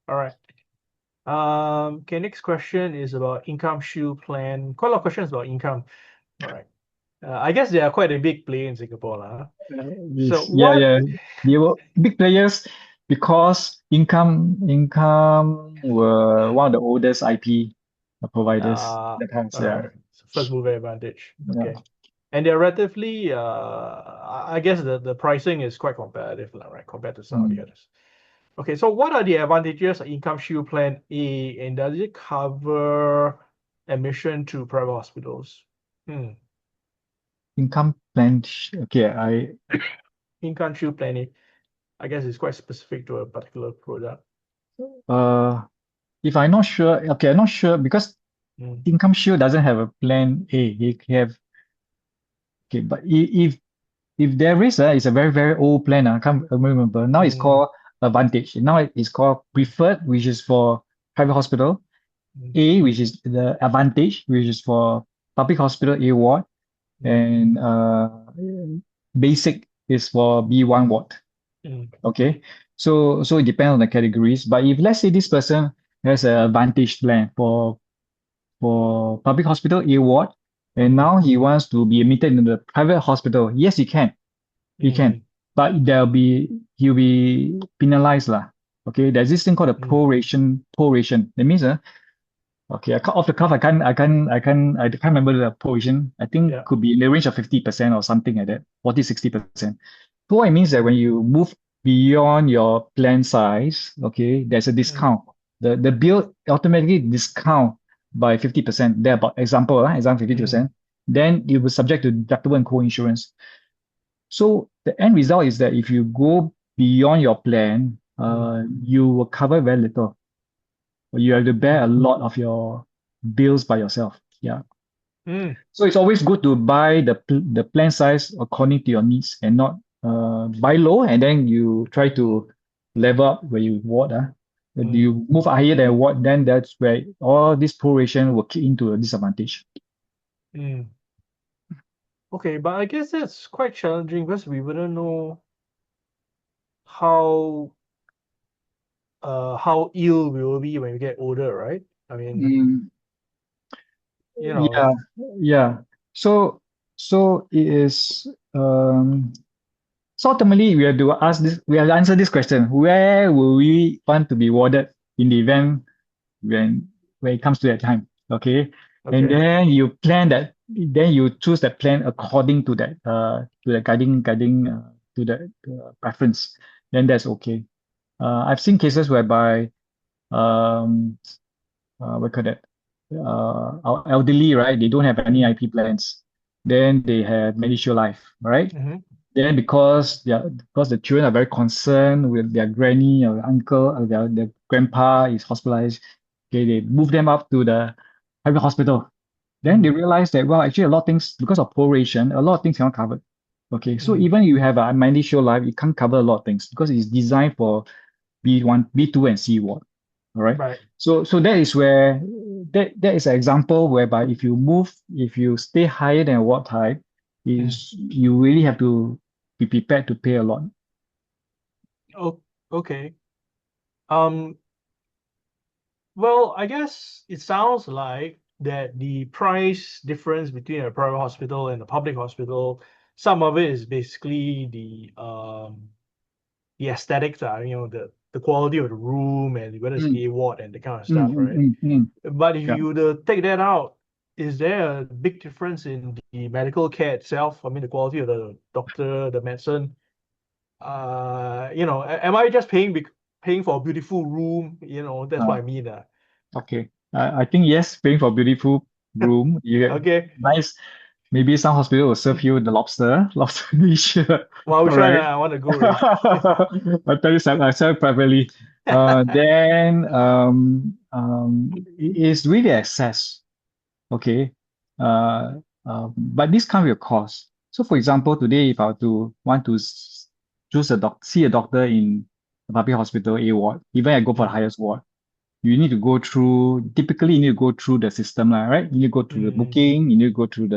All right. Okay, next question is about income shield plan. Quite a lot of questions about income. All right. I guess they are quite a big player in Singapore, lah. So They were big players because income were one of the oldest IP providers in the past. all right. So first mover advantage. Okay. Yeah. And they're relatively, I guess the pricing is quite competitive, right, compared to some of the others. Okay, so what are the advantages of Income Shield Plan A, and does it cover admission to private hospitals? Income plan. Income Shield Plan A, I guess it's quite specific to a particular product. If I'm not sure, I'm not sure because Income Shield doesn't have a plan A. They have but if there is it's a very, very old plan. I can't remember. Now it's called Advantage. Now it's called Preferred, which is for private hospital. A, which is the Advantage, which is for public hospital A ward. And Basic is for B1 ward. Okay. So it depends on the categories. But if let's say this person has an Advantage plan for public hospital A ward, and now he wants to be admitted into the private hospital, yes, he can. He can. But he'll be penalized lah. Okay, there's this thing called a proration. That means okay, off the cuff, I can't remember the proration. I think could be in the range of 50% or something like that, 40, 60%. So what it means that when you move beyond your plan size, okay, there's a discount. The bill automatically discount by 50%. There, about example 50%. Then you will subject to deductible and co-insurance. So the end result is that if you go beyond your plan, you will cover very little. You have to bear a lot of your bills by yourself. Yeah. So it's always good to buy the plan size according to your needs and not buy low and then you try to level up where you ward. You move higher than what, then that's where all this proration will kick into a disadvantage. Okay, but I guess that's quite challenging because we wouldn't know how ill we will be when we get older, right? I mean, Yeah. So it is so ultimately we have to answer this question: where will we want to be warded in the event when it comes to that time? Okay. And then you plan that, then you choose that plan according to that to the guiding to the preference. Then that's okay. I've seen cases whereby what call that? Our elderly, right? They don't have any IP plans. Then they have MediShield Life, right? Then because the children are very concerned with their granny or uncle or their grandpa is hospitalized, okay, they move them up to the private hospital. Then they realize that, well, actually a lot of things, because of proration, a lot of things cannot cover. Okay, so even you have a MediShield Life, it can't cover a lot of things because it's designed for B1, B2, and C ward. All right. Right. So that is where that is an example whereby if you stay higher than ward type, you really have to be prepared to pay a lot. Oh, okay. Well, I guess it sounds like that the price difference between a private hospital and a public hospital, some of it is basically the aesthetics, the quality of the room and whether it's A ward and the kind of stuff, right? But if you were to take that out, is there a big difference in the medical care itself? I mean, the quality of the doctor, the medicine. Am I just paying for a beautiful room? That's what Uh, I mean. okay. I think yes, paying for beautiful room. You get Okay. nice. Maybe some hospital will serve you the lobster dish. Well, All which one right. I want to go with? I'll tell you something. I sell it privately. Then it is really access. Okay. But this comes with a cost. So, for example, today, if I were to want to see a doctor in a public hospital A ward, even I go for the highest ward, you need to go through, typically you need to go through the system, right? You need to go through the booking, you need to go through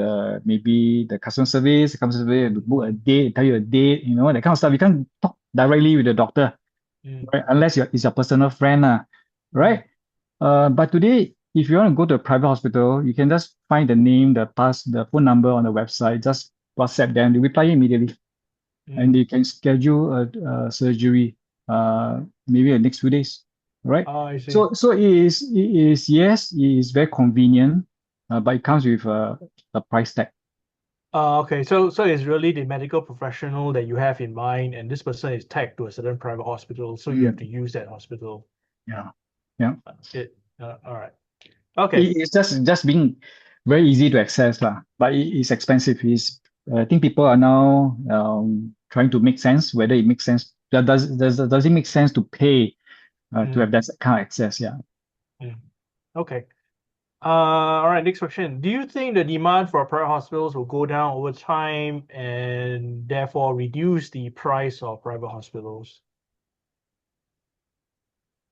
maybe the customer service have to book a date, tell you a date, that kind of stuff. You can't talk directly with the doctor, right? Unless it's your personal friend, right? But today, if you want to go to a private hospital, you can just find the name, the phone number on the website, just WhatsApp them, they reply you immediately. And you can schedule a surgery maybe the next few days, right? Oh, I see. So yes, it is very convenient, but it comes with a price tag. Okay, so it's really the medical professional that you have in mind, and this person is tagged to a certain private hospital, so you have to use that hospital. Yeah. All right. Okay. It's just being very easy to access, but it's expensive. I think people are now trying to make sense whether it makes sense. Does it make sense to pay to have that kind of access? Yeah. Okay. All right, next question. Do you think the demand for private hospitals will go down over time and therefore reduce the price of private hospitals?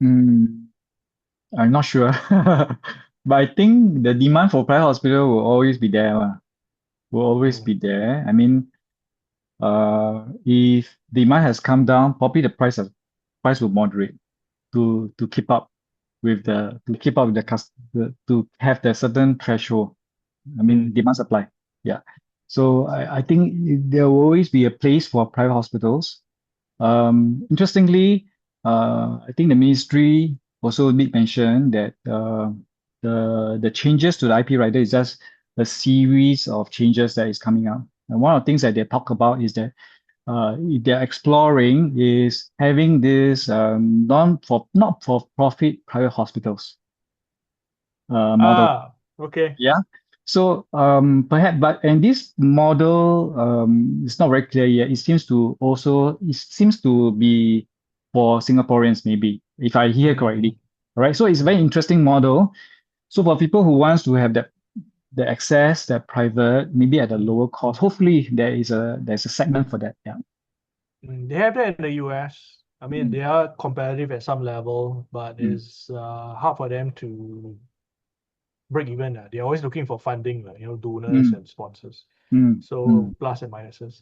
I'm not sure. But I think the demand for private hospital will always be there. Will always be there. I mean, if demand has come down, probably the price will moderate to keep up with the customer, to have the certain threshold. I mean, demand supply. Yeah. So I think there will always be a place for private hospitals. Interestingly, I think the ministry also did mention that the changes to the IP rider is just a series of changes that is coming up. And one of the things that they talk about is that they're exploring is having this not for profit private hospitals model. Okay. Yeah. So perhaps, and this model is not very clear yet. It seems to be for Singaporeans, maybe, if I hear correctly. All right. So it's a very interesting model. So for people who wants to have the access, that private, maybe at a lower cost, hopefully there's a segment for that. Yeah. They have that in the US. I mean, they are competitive at some level, but it's hard for them to break even. They're always looking for funding, donors and sponsors. So plus and minuses.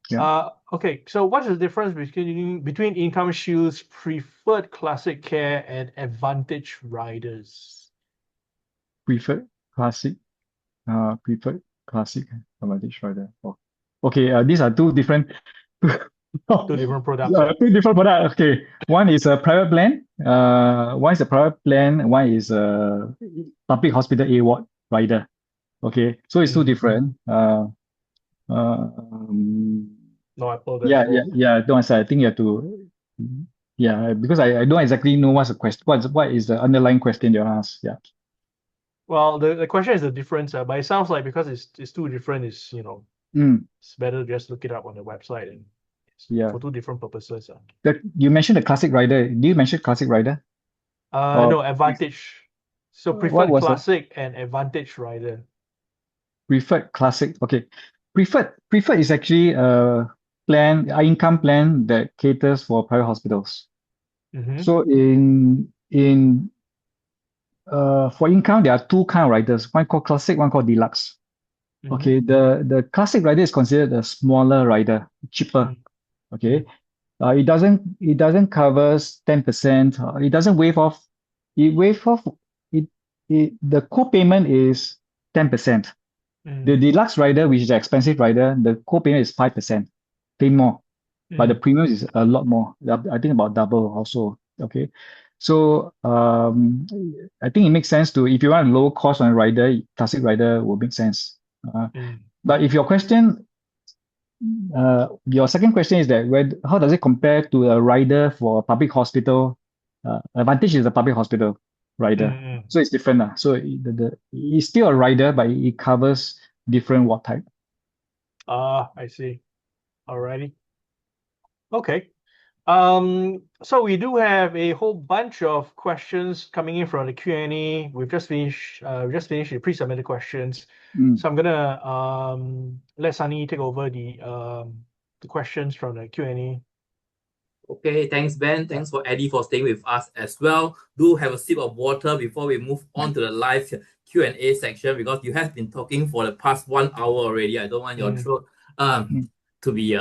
Yeah. Okay, so what's the difference between Income Shield's preferred classic care and Advantage riders? Preferred classic Advantage rider. Oh. Okay, these are two different Two different products. two different products. Okay. One is a private plan. One is a private plan. One is a public hospital A ward rider. Okay. So it's two different. No, I apologize. Yeah. Don't answer. I think you have to. Yeah, because I don't exactly know what's the question. What is the underlying question you ask? Yeah. Well, the question is the difference, but it sounds like because it's two different, it's it's better to just look it up on the website and for two different purposes. You mentioned the classic rider. Did you mention classic rider? No, Advantage. So What preferred was it? classic and Advantage rider. Preferred classic. Okay. Preferred is actually a income plan that caters for private hospitals. So for income, there are two kind of riders. One called classic, one called deluxe. Okay. The classic rider is considered a smaller rider, cheaper. Okay. It doesn't cover 10%. It doesn't waive off. The co-payment is 10%. The deluxe rider, which is the expensive rider, the co-payment is 5%, pay more. But the premium is a lot more. I think about double also. Okay. So I think it makes sense to, if you want a low cost on a rider, classic rider will make sense. But if your question, your second question is that how does it compare to a rider for a public hospital? Advantage is a public hospital rider, so it's different. So it's still a rider, but it covers different ward type. I see. Alrighty. Okay. So we do have a whole bunch of questions coming in from the Q&A. We've just finished the pre-submitted questions. So I'm gonna let Sunny take over the questions from the Q&A. Okay, thanks Ben. Thanks for Eddie for staying with us as well. Do have a sip of water before we move on to the live Q&A section, because you have been talking for the past 1 hour already. I don't want your throat to be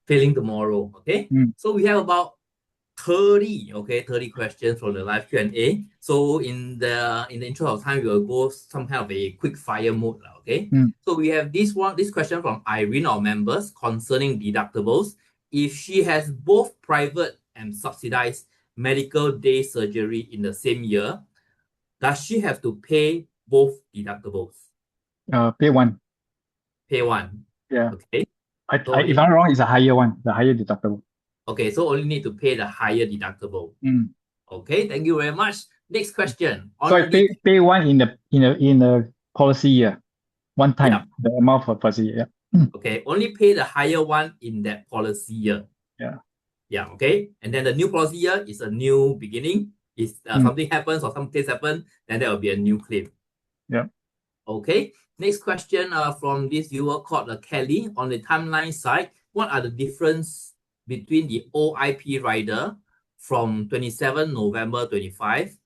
failing tomorrow. Okay, so we have about 30 questions from the live Q&A. So in the interest of time, we will go some kind of a quick fire mode. Okay, so we have this question from Irene, our members, concerning deductibles. If she has both private and subsidized medical day surgery in the same year, does she have to pay both deductibles? Pay one. Pay one. Yeah. Okay. If I'm wrong, it's a higher one, the higher deductible. Okay, so only need to pay the higher deductible. Okay, thank you very much. Next question. Sorry, pay one in the policy year, one time, the amount for policy year. Okay, only pay the higher one in that policy year. Yeah, okay. And then the new policy year is a new beginning. If something happens or some case happen, then there will be a new claim. Yeah. Okay. Next question from this viewer called Kelly. On the timeline side, what are the difference between the OIP rider from 27 November 25,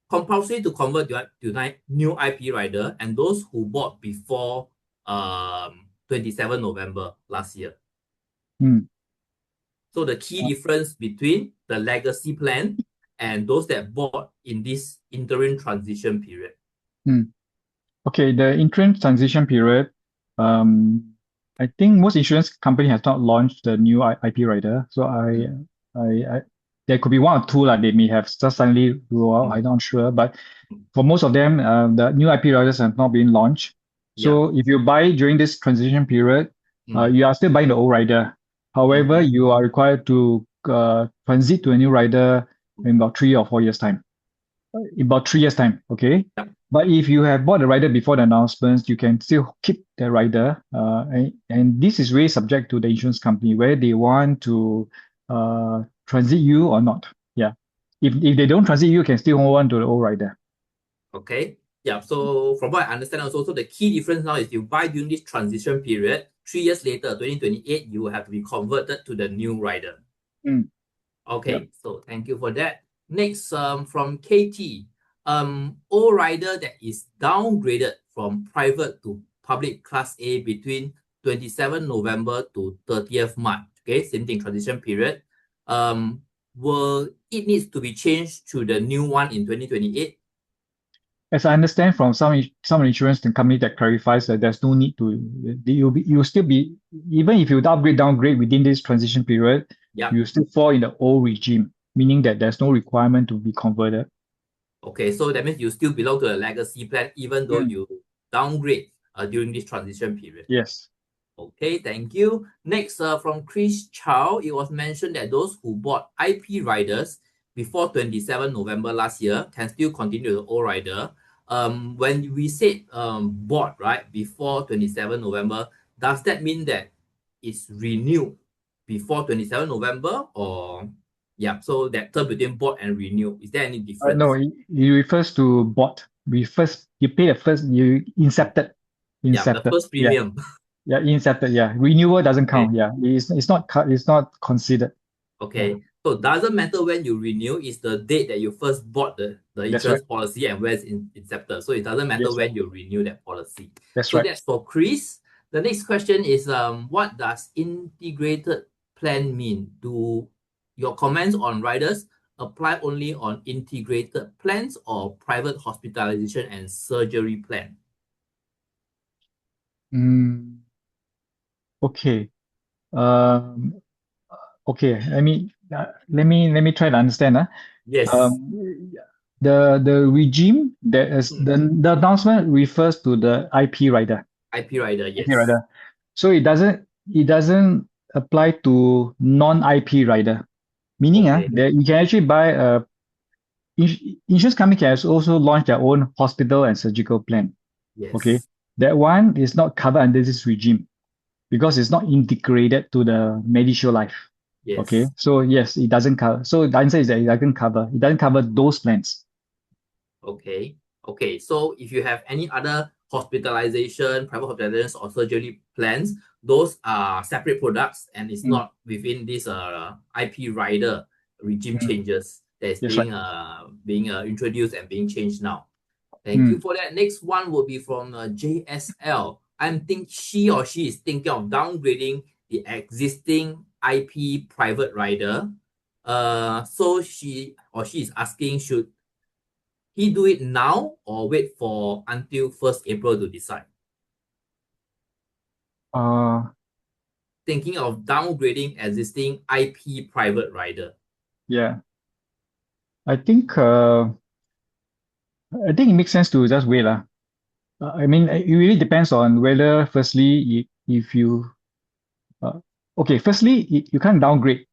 compulsory to convert to new IP rider, and those who bought before 27 November last year? So the key difference between the legacy plan and those that bought in this interim transition period. Okay, the interim transition period, I think most insurance company has not launched the new IP rider. So I there could be one or two they may have just suddenly roll out. I'm not sure, but for most of them, the new IP riders have not been launched. So if you buy during this transition period, you are still buying the old rider. However, you are required to transit to a new rider in about 3 or 4 years time. About 3 years time, okay? But if you have bought the rider before the announcements, you can still keep the rider. And this is really subject to the insurance company, where they want to transit you or not. Yeah. If they don't transit you, can still hold on to the old rider. Okay. Yeah. So from what I understand also, so the key difference now is you buy during this transition period, 3 years later, 2028, you will have to be converted to the new rider. Okay. So thank you for that. Next, from KT, old rider that is downgraded from private to public class A between 27 November to 30th March. Okay, same thing, transition period. Will it needs to be changed to the new one in 2028? As I understand from some insurance company that clarifies that there's no need to, you'll still be, even if you downgrade within this transition period, you still fall in the old regime, meaning that there's no requirement to be converted. Okay, so that means you still belong to a legacy plan, even though you downgrade during this transition period. Yes. Okay, thank you. Next, from Chris Chow, it was mentioned that those who bought IP riders before 27 November last year can still continue the old rider. When we said bought, right, before 27 November, does that mean that it's renewed before 27 November, or so that term between bought and renew, is there any difference? No, it refers to bought. You pay the first, you incepted. The first premium. Yeah, incepted. Yeah, renewal doesn't count. Yeah, it's not considered. Okay, so it doesn't matter when you renew, it's the date that you first bought the insurance policy and where it's incepted. So it doesn't matter when you renew that policy. That's for Chris. The next question is, what does integrated plan mean? Do your comments on riders apply only on integrated plans or private hospitalization and surgery plan? Okay. Okay. Let me try to understand. Yes. The regime that is the announcement refers to the IP rider. IP rider, IP yes. rider. So it doesn't apply to non-IP rider. Meaning Okay. that you can actually buy insurance company can also launch their own hospital and surgical plan. Okay. Yes. That one is not covered under this regime because it's not integrated to the MediShield Life. Yes. Okay. So yes, it doesn't cover. So the answer is that it doesn't cover those plans. Okay. Okay. So if you have any other hospitalization, private hospitalization or surgery plans, those are separate products and it's not within this IP rider regime changes that is That's right. being introduced and being changed now. Thank you for that. Next one will be from JSL. She or she is thinking of downgrading the existing IP private rider. So she or she is asking, should he do it now or wait for until 1st April to decide? Thinking of downgrading existing IP private rider. Yeah. I think it makes sense to just wait lah. I mean, it really depends on whether, firstly, if you, okay, firstly, you can't downgrade.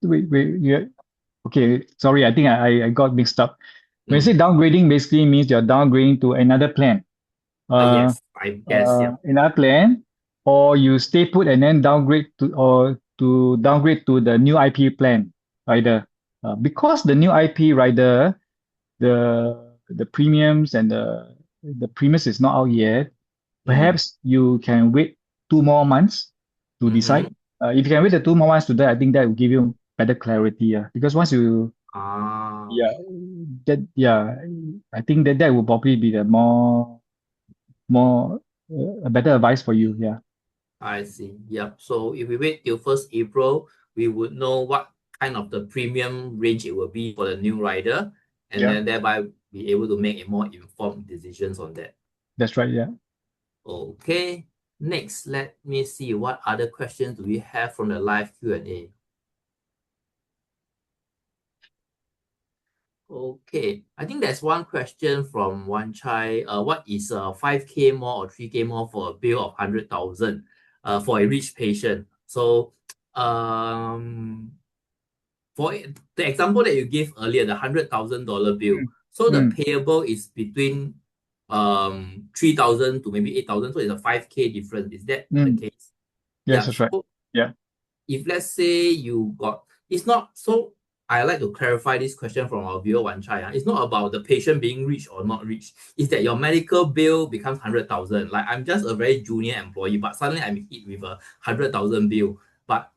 Okay, sorry, I think I got mixed up. When you say downgrading, basically means you're downgrading to another plan. Yes, I guess, yeah. Another plan, or you stay put and then downgrade to downgrade to the new IP plan rider. Because the new IP rider, the premiums and the premiums is not out yet. Perhaps you can wait 2 more months to decide. If you can wait the 2 more months to that, I think that will give you better clarity. Because once you I think that will probably be the more a better advice for you. Yeah. I see. Yep. So if we wait till 1st April, we would know what kind of the premium range it will be for the new rider, and then thereby be able to make a more informed decisions on that. That's right. Yeah. Okay. Next, let me see what other questions do we have from the live Q&A. Okay, I think there's one question from Wan Chai. What is 5K more or 3K more for a bill of 100,000 for a rich patient? So for the example that you gave earlier, the $100,000 bill, so the payable is between 3,000 to maybe 8,000, so it's a 5K difference. Is that the case? Yes, that's right. So Yeah. if let's say you got, it's not, so I like to clarify this question from our viewer Wan Chai. It's not about the patient being rich or not rich. It's that your medical bill becomes 100,000. Like I'm just a very junior employee, but suddenly I'm hit with a 100,000 bill. But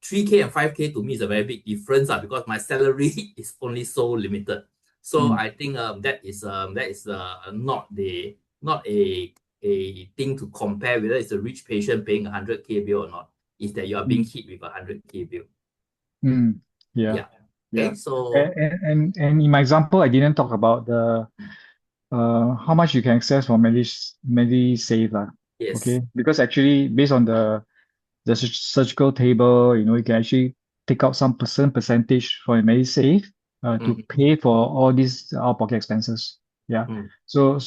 3K and 5K to me is a very big difference because my salary is only so limited. So I think that is not a thing to compare whether it's a rich patient paying a 100K bill or not. Is that you are being hit with a 100K bill. Yeah. Okay, so and in my example, I didn't talk about the how much you can access for MediSave lah. yes. Okay, because actually based on the surgical table, you can actually take out some percentage from your MediSave to pay for all these out-of-pocket expenses. Yeah. So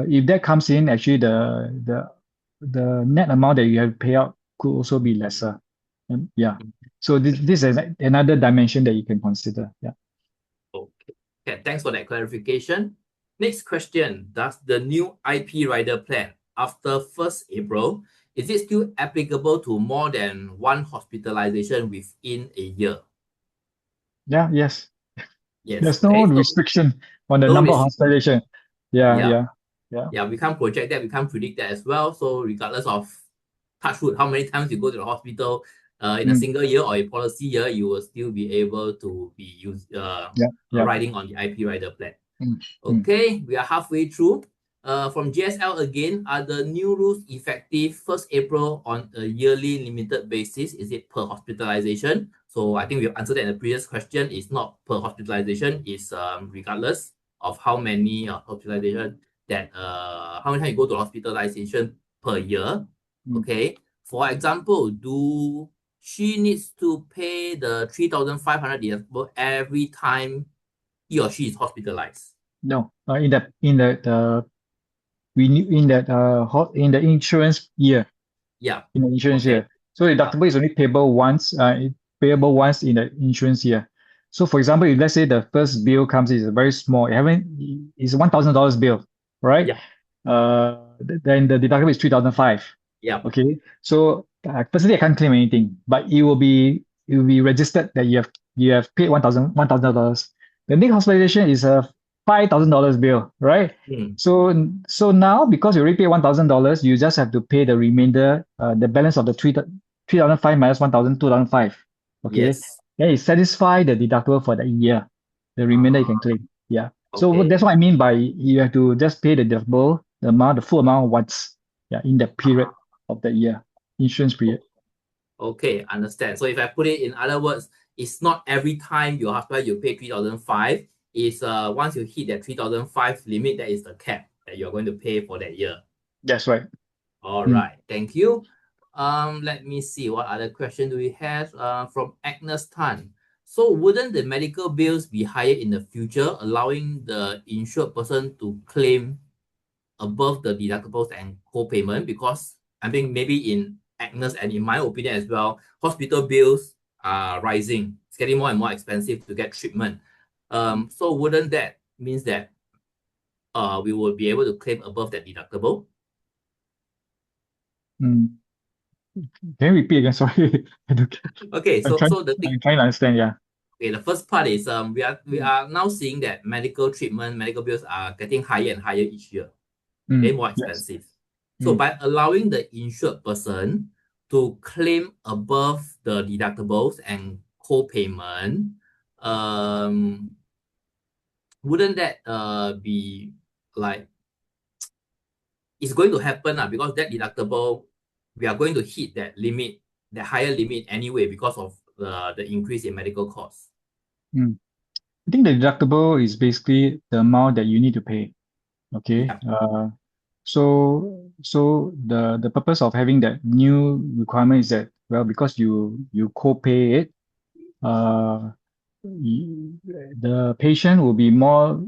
if that comes in, actually the net amount that you have to pay out could also be lesser. Yeah. So this is another dimension that you can consider. Yeah. Okay, thanks for that clarification. Next question, does the new IP rider plan after 1st April, is it still applicable to more than one hospitalization within a year? Yeah, yes. Yes. There's no restriction on the number of hospitalization. Yeah, we can't project that, we can't predict that as well. So regardless of touch wood, how many times you go to the hospital in a single year or a policy year, you will still be able to be riding on the IP rider plan. Okay, we are halfway through. From GSL again, are the new rules effective 1st April on a yearly limited basis? Is it per hospitalization? So I think we answered that in the previous question. It's not per hospitalization. It's regardless of how many hospitalization that how many times you go to hospitalization per year. Okay. For example, she needs to pay the 3,500 deductible every time he or she is hospitalized? No, in the insurance year. Yeah. In the insurance Okay. year. So deductible is only payable once, payable once in the insurance year. So for example, if let's say the first bill comes is very small, it's $1,000 bill, right? Yeah. Then the deductible is 3,500. Yeah. Okay. So personally, I can't claim anything, but it will be registered that you have paid $1,000. The next hospitalization is a $5,000 bill, right? Mm. So now because you already paid $1,000, you just have to pay the remainder, the balance of the 3,500 minus 1,000, 2,500. Okay. Yes. Then it satisfy the deductible for the year. The remainder you can claim. Yeah. So Okay. that's what I mean by you have to just pay the deductible, the full amount once. Yeah, in the period of the year, insurance period. Okay, understand. So if I put it in other words, it's not every time your hospital you pay 3,500. It's once you hit that 3,500 limit, that is the cap that you're going to pay for that year. That's right. All right, thank you. Let me see what other question do we have from Agnes Tan. So wouldn't the medical bills be higher in the future, allowing the insured person to claim above the deductibles and co-payment? Because I think maybe in Agnes and in my opinion as well, hospital bills are rising. It's getting more and more expensive to get treatment. So wouldn't that means that we will be able to claim above that deductible? Can you repeat again? Sorry. Okay, so the thing, I'm trying to understand. Yeah. okay, the first part is we are now seeing that medical treatment, medical bills are getting higher and higher each year. They're more Yes. expensive. So by allowing the insured person to claim above the deductibles and co-payment, wouldn't that be like it's going to happen because that deductible, we are going to hit that limit, the higher limit anyway because of the increase in medical costs. I think the deductible is basically the amount that you need to pay. Okay. Yeah. So the purpose of having that new requirement is that, well, because you co-pay it, the patient will be more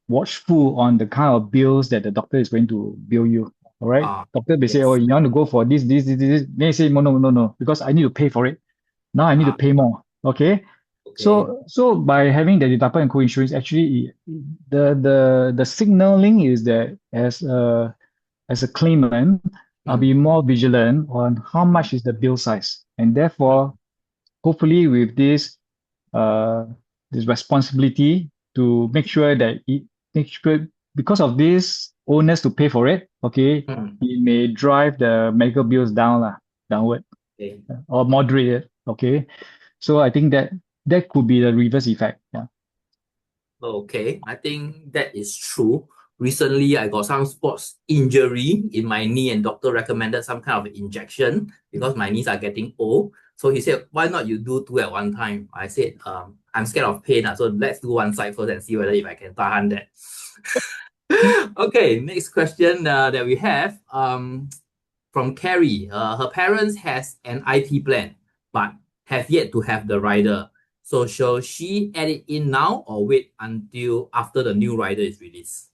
watchful on the kind of bills that the doctor is going to bill you. All right. Doctor may say, Yes. oh, you want to go for this. Then you say, no, because I need to pay for it. Now I need to pay more. Okay. Okay. So by having the deductible and co-insurance, actually the signaling is that as a claimant, I'll be more vigilant on how much is the bill size. And therefore, hopefully with this responsibility to make sure that because of this onus to pay for it, okay, it may drive the medical bills downward Okay. or moderate it. Okay. So I think that could be the reverse effect. Yeah. Okay, I think that is true. Recently, I got some sports injury in my knee, and doctor recommended some kind of injection because my knees are getting old. So he said, "Why not you do two at one time?" I said, "I'm scared of pain, so let's do one side first and see whether if I can tahan that." Okay, next question that we have from Carrie. Her parents has an IP plan, but have yet to have the rider. So shall she add it in now or wait until after the new rider is released?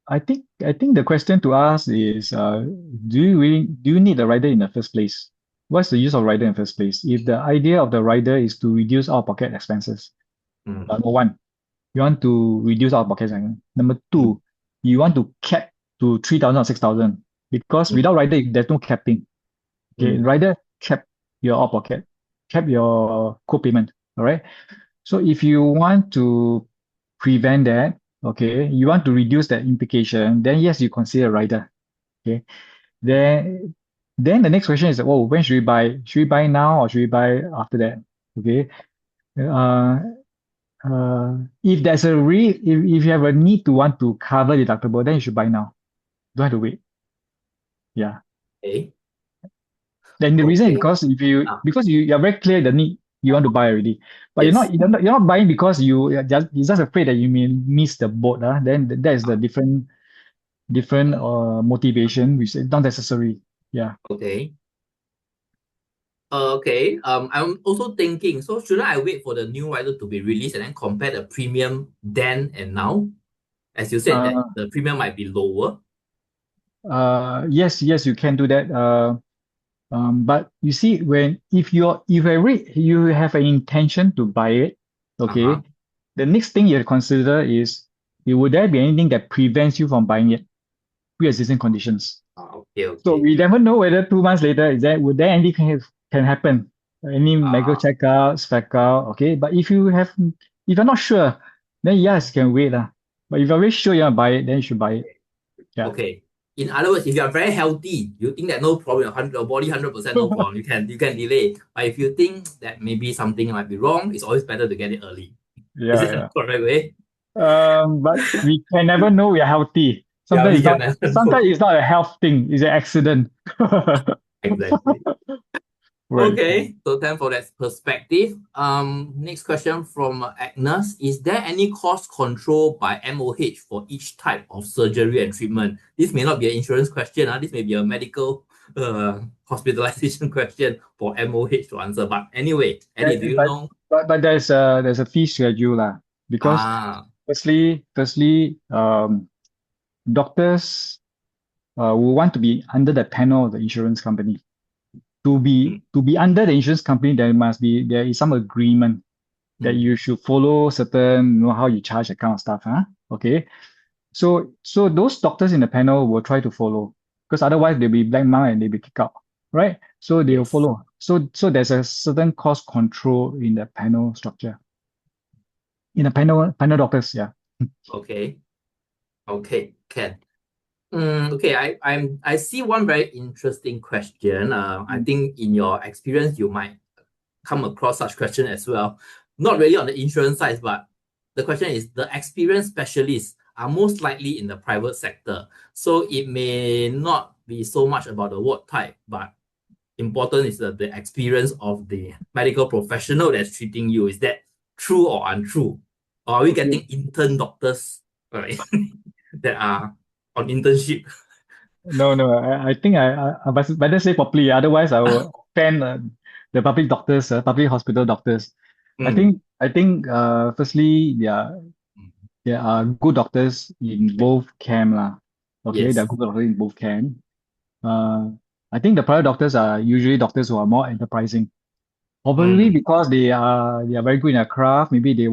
I think the question to ask is, do you need a rider in the first place? What's the use of rider in the first place? If the idea of the rider is to reduce out-of-pocket expenses, number one, you want to reduce out-of-pocket expenses. Number two, you want to cap to 3,000 or 6,000 because without rider, there's no capping. Okay, rider cap your out-of-pocket, cap your co-payment. All right. So if you want to prevent that, okay, you want to reduce that implication, then yes, you consider a rider. Okay. Then the next question is, oh, when should we buy? Should we buy now or should we buy after that? Okay. If there's if you have a need to want to cover deductible, then you should buy now. Don't have to wait. Yeah. Okay. Then the reason is because you are very clear the need you want to buy already, but Yes. you're not buying because you're just afraid that you may miss the boat. Then that is the different motivation, which is not necessary. Yeah. Okay. Okay. I'm also thinking, so shouldn't I wait for the new rider to be released and then compare the premium then and now? As you said, that Uh, the premium might be lower. yes, you can do that. But you see, if you have an intention to buy it, Uh-huh. okay, the next thing you have to consider is, would there be anything that prevents you from buying it, pre-existing conditions? Okay, So okay. we never know whether 2 months later would there anything can happen, any medical Ah, checkout, spec out, okay. But if you're not sure, then yes, you can wait lah. But if you're very sure you want to buy it, then you should buy it. Yeah. okay. In other words, if you are very healthy, you think that no problem, your body 100% no problem, you can delay. But if you think that maybe something might be wrong, it's always better to get it early. Is Yeah, it the yeah. correct way? But we can never know we are healthy. Yeah, Sometimes we it's can not. never know. Sometimes it's not a health thing. It's an accident. Exactly. Right. Okay, so time for that perspective. Next question from Agnes. Is there any cost control by MOH for each type of surgery and treatment? This may not be an insurance question. This may be a medical hospitalization question for MOH to answer. But anyway, Eddie, do you But know? there's a fee schedule lah. Because Ah, firstly, doctors will want to be under the panel of the insurance company. To be under the insurance company, there is some agreement that you should follow certain, how you charge, that kind of stuff, huh? Okay. So those doctors in the panel will try to follow, because otherwise they'll be black mark and they'll be kicked out, right? So they'll yes. follow. So there's a certain cost control in the panel structure. In the panel doctors, yeah. Okay. Okay. Can. Okay, I see one very interesting question. I Mm. think in your experience you might come across such question as well. Not really on the insurance side, but the question is the experienced specialists are most likely in the private sector. So it may not be so much about the ward type, but important is the experience of the medical professional that's treating you. Is that true or untrue? Or are we Okay. getting intern doctors, right, that are on internship? No. I think I better say properly. Otherwise, I will offend the public doctors, public hospital doctors. Mm, I think. Firstly, there are good doctors in both camp lah. Okay, there are yes. good doctors in both camp. Uh, I think the private doctors are usually doctors who are more enterprising. Probably Mm, because they are very good in their craft. Maybe they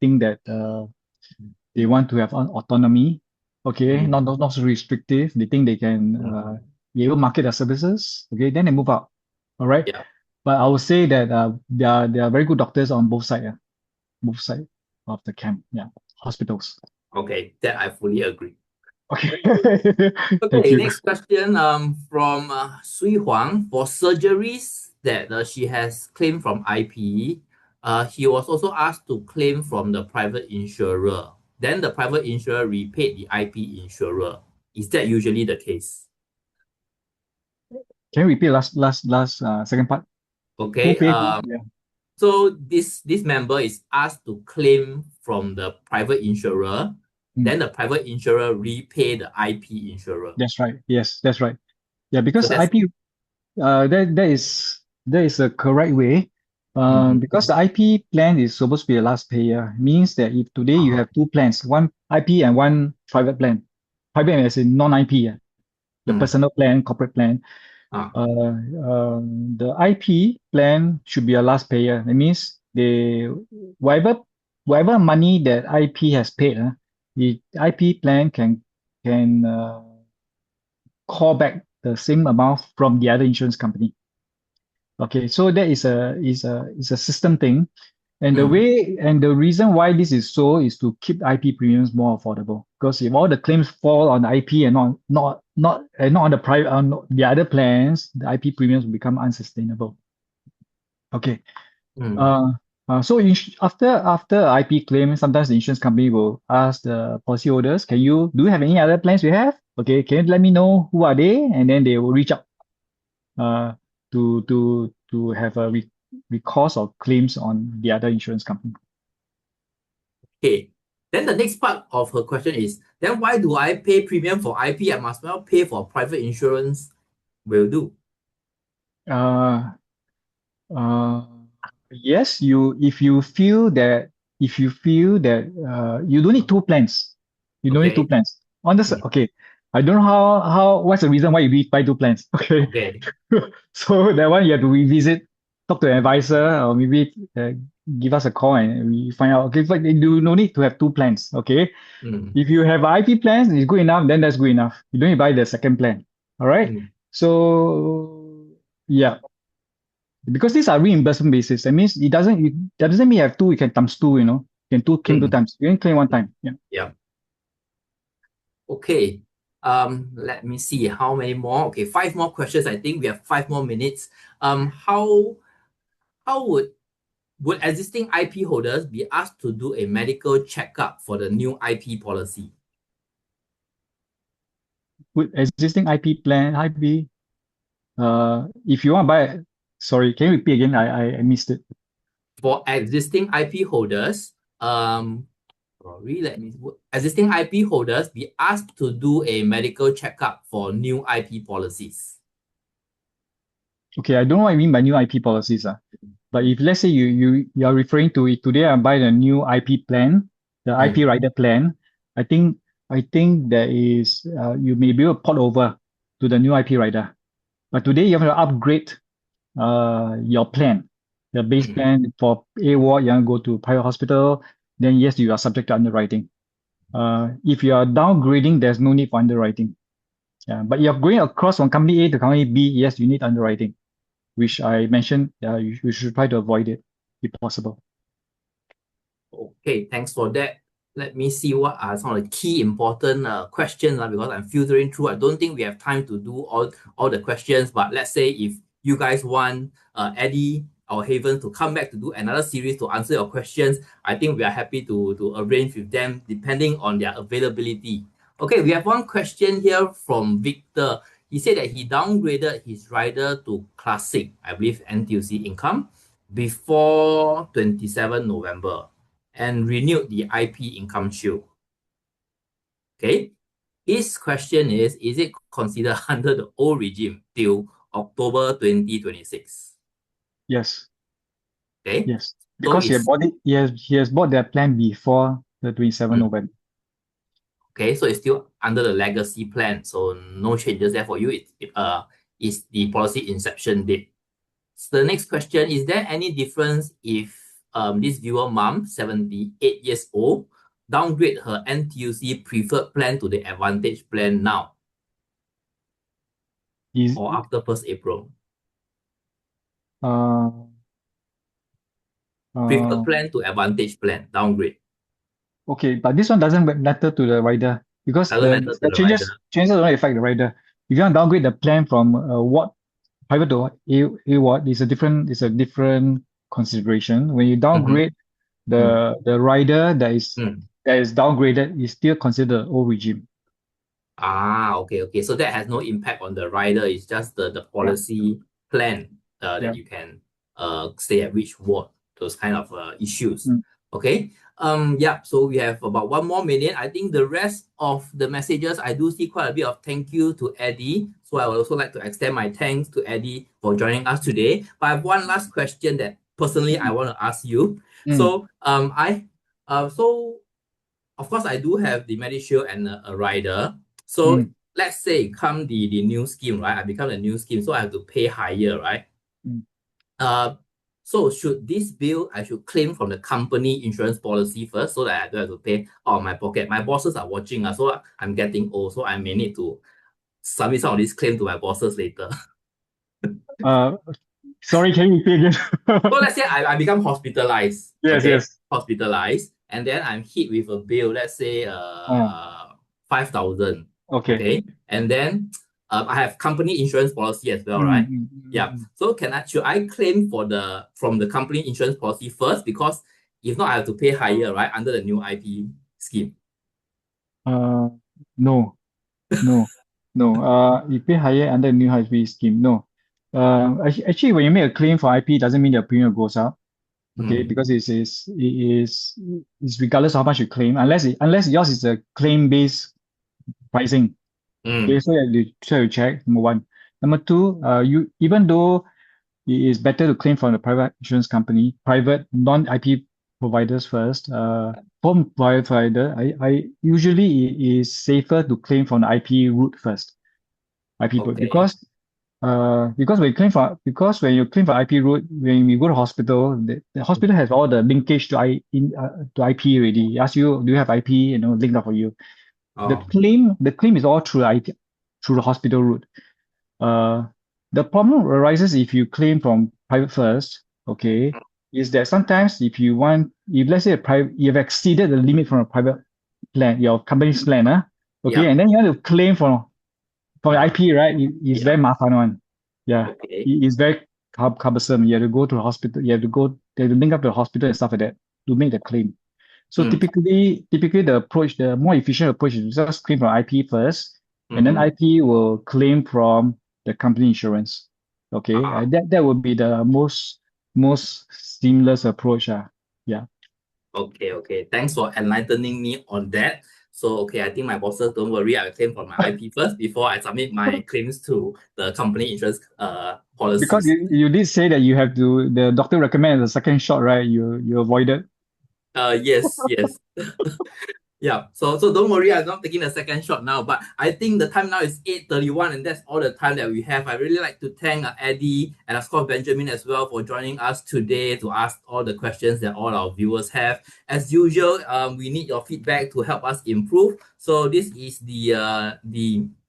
think that they want to have autonomy. Okay, mm, not so restrictive. They think they can mm. be able to market their services. Okay, then they move out. All right. Yeah. But I would say that there are very good doctors on both sides. Yeah, both sides of the camp. Yeah, hospitals. Okay. That I fully agree. Okay. Thank Okay, you. next question from Sui Huang. For surgeries that she has claimed from IP, he was also asked to claim from the private insurer. Then the private insurer repaid the IP insurer. Is that usually the case? Can you repeat last second part? Who Okay. paid who? Yeah. So this member is asked to claim from the private insurer. Mm, Then the private insurer repay the IP insurer. that's right. Yes, that's right. Yeah, So because that's IP, that is a correct way. mhm, Because the IP plan is supposed to be a last payer, means that if today you uh, have two plans, one IP and one private plan, private as in non-IP, the mm, personal plan, corporate plan, ah, the IP plan should be a last payer. That means whatever money that IP has paid, the IP plan can call back the same amount from the other insurance company. Okay, so that is a system thing, and mm, the reason why this is so is to keep IP premiums more affordable. Because if all the claims fall on the IP and not on the private on the other plans, the IP premiums will become unsustainable. Okay. mm. Uh, after IP claim, sometimes the insurance company will ask the policyholders, do you have any other plans we have? Okay, can you let me know who are they? And then they will reach out uh, to have a recourse or claims on the other insurance company. Okay. Then the next part of her question is, then why do I pay premium for IP? I must well pay for private insurance. Will do. Uh, uh, yes, if you feel that you don't need two plans, you don't need two Okay. plans. Okay. I don't know what's the reason why you buy two plans. Okay. Okay. So that one you have to revisit, talk to an advisor, or maybe give us a call and we find out. Okay, but you no need to have two plans. Okay. Mm, If you have IP plans, it's good enough, then that's good enough. You don't need to buy the second plan. All right. mm, So yeah, because these are reimbursement basis. That means that doesn't mean you have two, you can times two, you can claim two mm. times. You can claim one time. Yeah. Yeah. Okay. Let me see how many more. Okay, 5 more questions. I think we have 5 more minutes. How would existing IP holders be asked to do a medical checkup for the new IP policy? With existing IP plan, if you want to buy, sorry, can you repeat again? I missed it. For existing IP holders, existing IP holders be asked to do a medical checkup for new IP policies. Okay, I don't know what I mean by new IP policies. But if let's say you are referring to it today, I buy the new IP plan, the IP rider plan. I think there is you may be able to port over to the new IP rider. But today you have to upgrade your plan, the base plan for A ward, you want to go to private hospital, then yes, you are subject to underwriting. If you are downgrading, there's no need for underwriting. Yeah, but you're going across from company A to company B, yes, you need underwriting, which I mentioned. You should try to avoid it if possible. Okay, thanks for that. Let me see what are some of the key important questions because I'm filtering through. I don't think we have time to do all the questions, but let's say if you guys want Eddie or Haven to come back to do another series to answer your questions, I think we are happy to arrange with them depending on their availability. Okay, we have one question here from Victor. He said that he downgraded his rider to Classic, I believe NTUC income, before 27 November and renewed the IP income shield. Okay. His question is it considered under the old regime till October 2026? Yes. Okay. Yes. So Because he has bought that plan before the 27 November. Okay, so it's still under the legacy plan, so no changes there for you. It is the policy inception date. So the next question, is there any difference if this viewer mom, 78 years old, downgrade her NTUC preferred plan to the Advantage plan now or after 1st April? Preferred plan to Advantage plan, downgrade. Okay, but this one doesn't matter to the rider because Doesn't matter to the the rider. changes don't affect the rider. If you want to downgrade the plan from ward private to A ward, it's a different consideration. When you downgrade the rider that is downgraded is still considered old regime. Okay. So that has no impact on the rider. It's just the policy plan that you can stay at which ward, those kind of issues. Okay. So we have about 1 more minute. I think the rest of the messages, I do see quite a bit of thank you to Eddie. So I would also like to extend my thanks to Eddie for joining us today. But I have one last question that personally I want to ask you. So of course I do have the MediShield and a rider. So let's say come the new scheme, right? I become the new scheme, so I have to pay higher, right? So should this bill, I should claim from the company insurance policy first so that I don't have to pay out of my pocket. My bosses are watching, so I'm getting old, so I may need to submit some of this claim to my bosses later. Sorry, can you repeat again? So let's say I become hospitalized. Yes. Hospitalized, and then I'm hit with a bill, let's say 5,000. Okay. And then I have company insurance policy as well, right? Yeah. So should I claim from the company insurance policy first? Because if not, I have to pay higher, right? Under the new IP scheme. No. You pay higher under the new IP scheme. No. Actually, when you make a claim for IP, it doesn't mean the premium goes up. Okay, because it's regardless of how much you claim, unless yours is a claim-based pricing. Okay, so you try to check, number one. Number two, you even though it is better to claim from the private insurance company, private non-IP providers first. From private provider, I usually it is safer to claim from the IP route first. IP route Okay. because when you claim for IP route, when you go to hospital, the hospital has all the linkage to IP already. It asks you, do you have IP, linked up for you. The Oh, claim is all through IP, through the hospital route. The problem arises if you claim from private first, okay, is that sometimes if let's say you've exceeded the limit from a private plan, your company's plan, okay, yeah. and then you want to claim for IP, right? It's Yeah. very mafan one. Yeah, Okay. it's very cumbersome. You have to go to the hospital. You have to link up to the hospital and stuff like that to make the claim. So typically the more efficient approach is to just claim from IP first, and then IP will claim from the company insurance. Okay, that would be the most seamless approach. Yeah. Okay. Thanks for enlightening me on that. So, okay, I think my bosses, don't worry, I'll claim for my IP first before I submit my claims to the company insurance Because policies. you did say that the doctor recommended the second shot, right? You avoided. Yes. Yeah, so don't worry, I'm not taking a second shot now, but I think the time now is 8:31 and that's all the time that we have. I really like to thank Eddie and of course Benjamin as well for joining us today to ask all the questions that all our viewers have. As usual, we need your feedback to help us improve. So this is the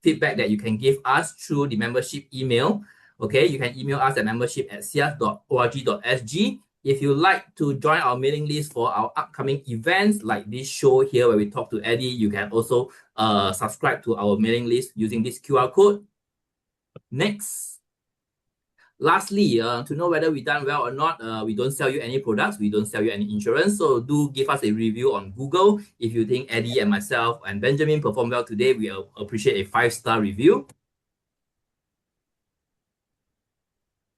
feedback that you can give us through the membership email. Okay, you can email us at membership@sias.org.sg. If you like to join our mailing list for our upcoming events like this show here where we talk to Eddie, you can also subscribe to our mailing list using this QR code. Next. Lastly, to know whether we've done well or not, we don't sell you any products, we don't sell you any insurance. So do give us a review on Google. If you think Eddie and myself and Benjamin performed well today, we appreciate a 5-star review.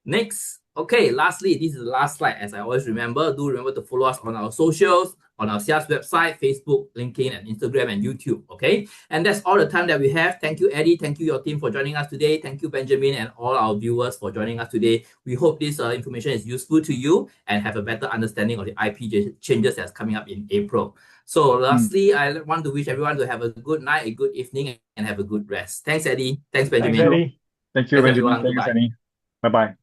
Next. Okay, lastly, this is the last slide. As I always remember, do remember to follow us on our socials, on our SIAS website, Facebook, LinkedIn, and Instagram and YouTube. Okay, and that's all the time that we have. Thank you, Eddie. Thank you, your team, for joining us today. Thank you, Benjamin, and all our viewers for joining us today. We hope this information is useful to you and have a better understanding of the IP changes that's coming up in April. So lastly, I want to wish everyone to have a good night, a good evening, and have a good rest. Thanks, Eddie. Thanks, Benjamin. Thanks, Eddie. Thank you, Thanks, Benjamin. everyone. Thanks, Goodbye. Annie. Bye-bye.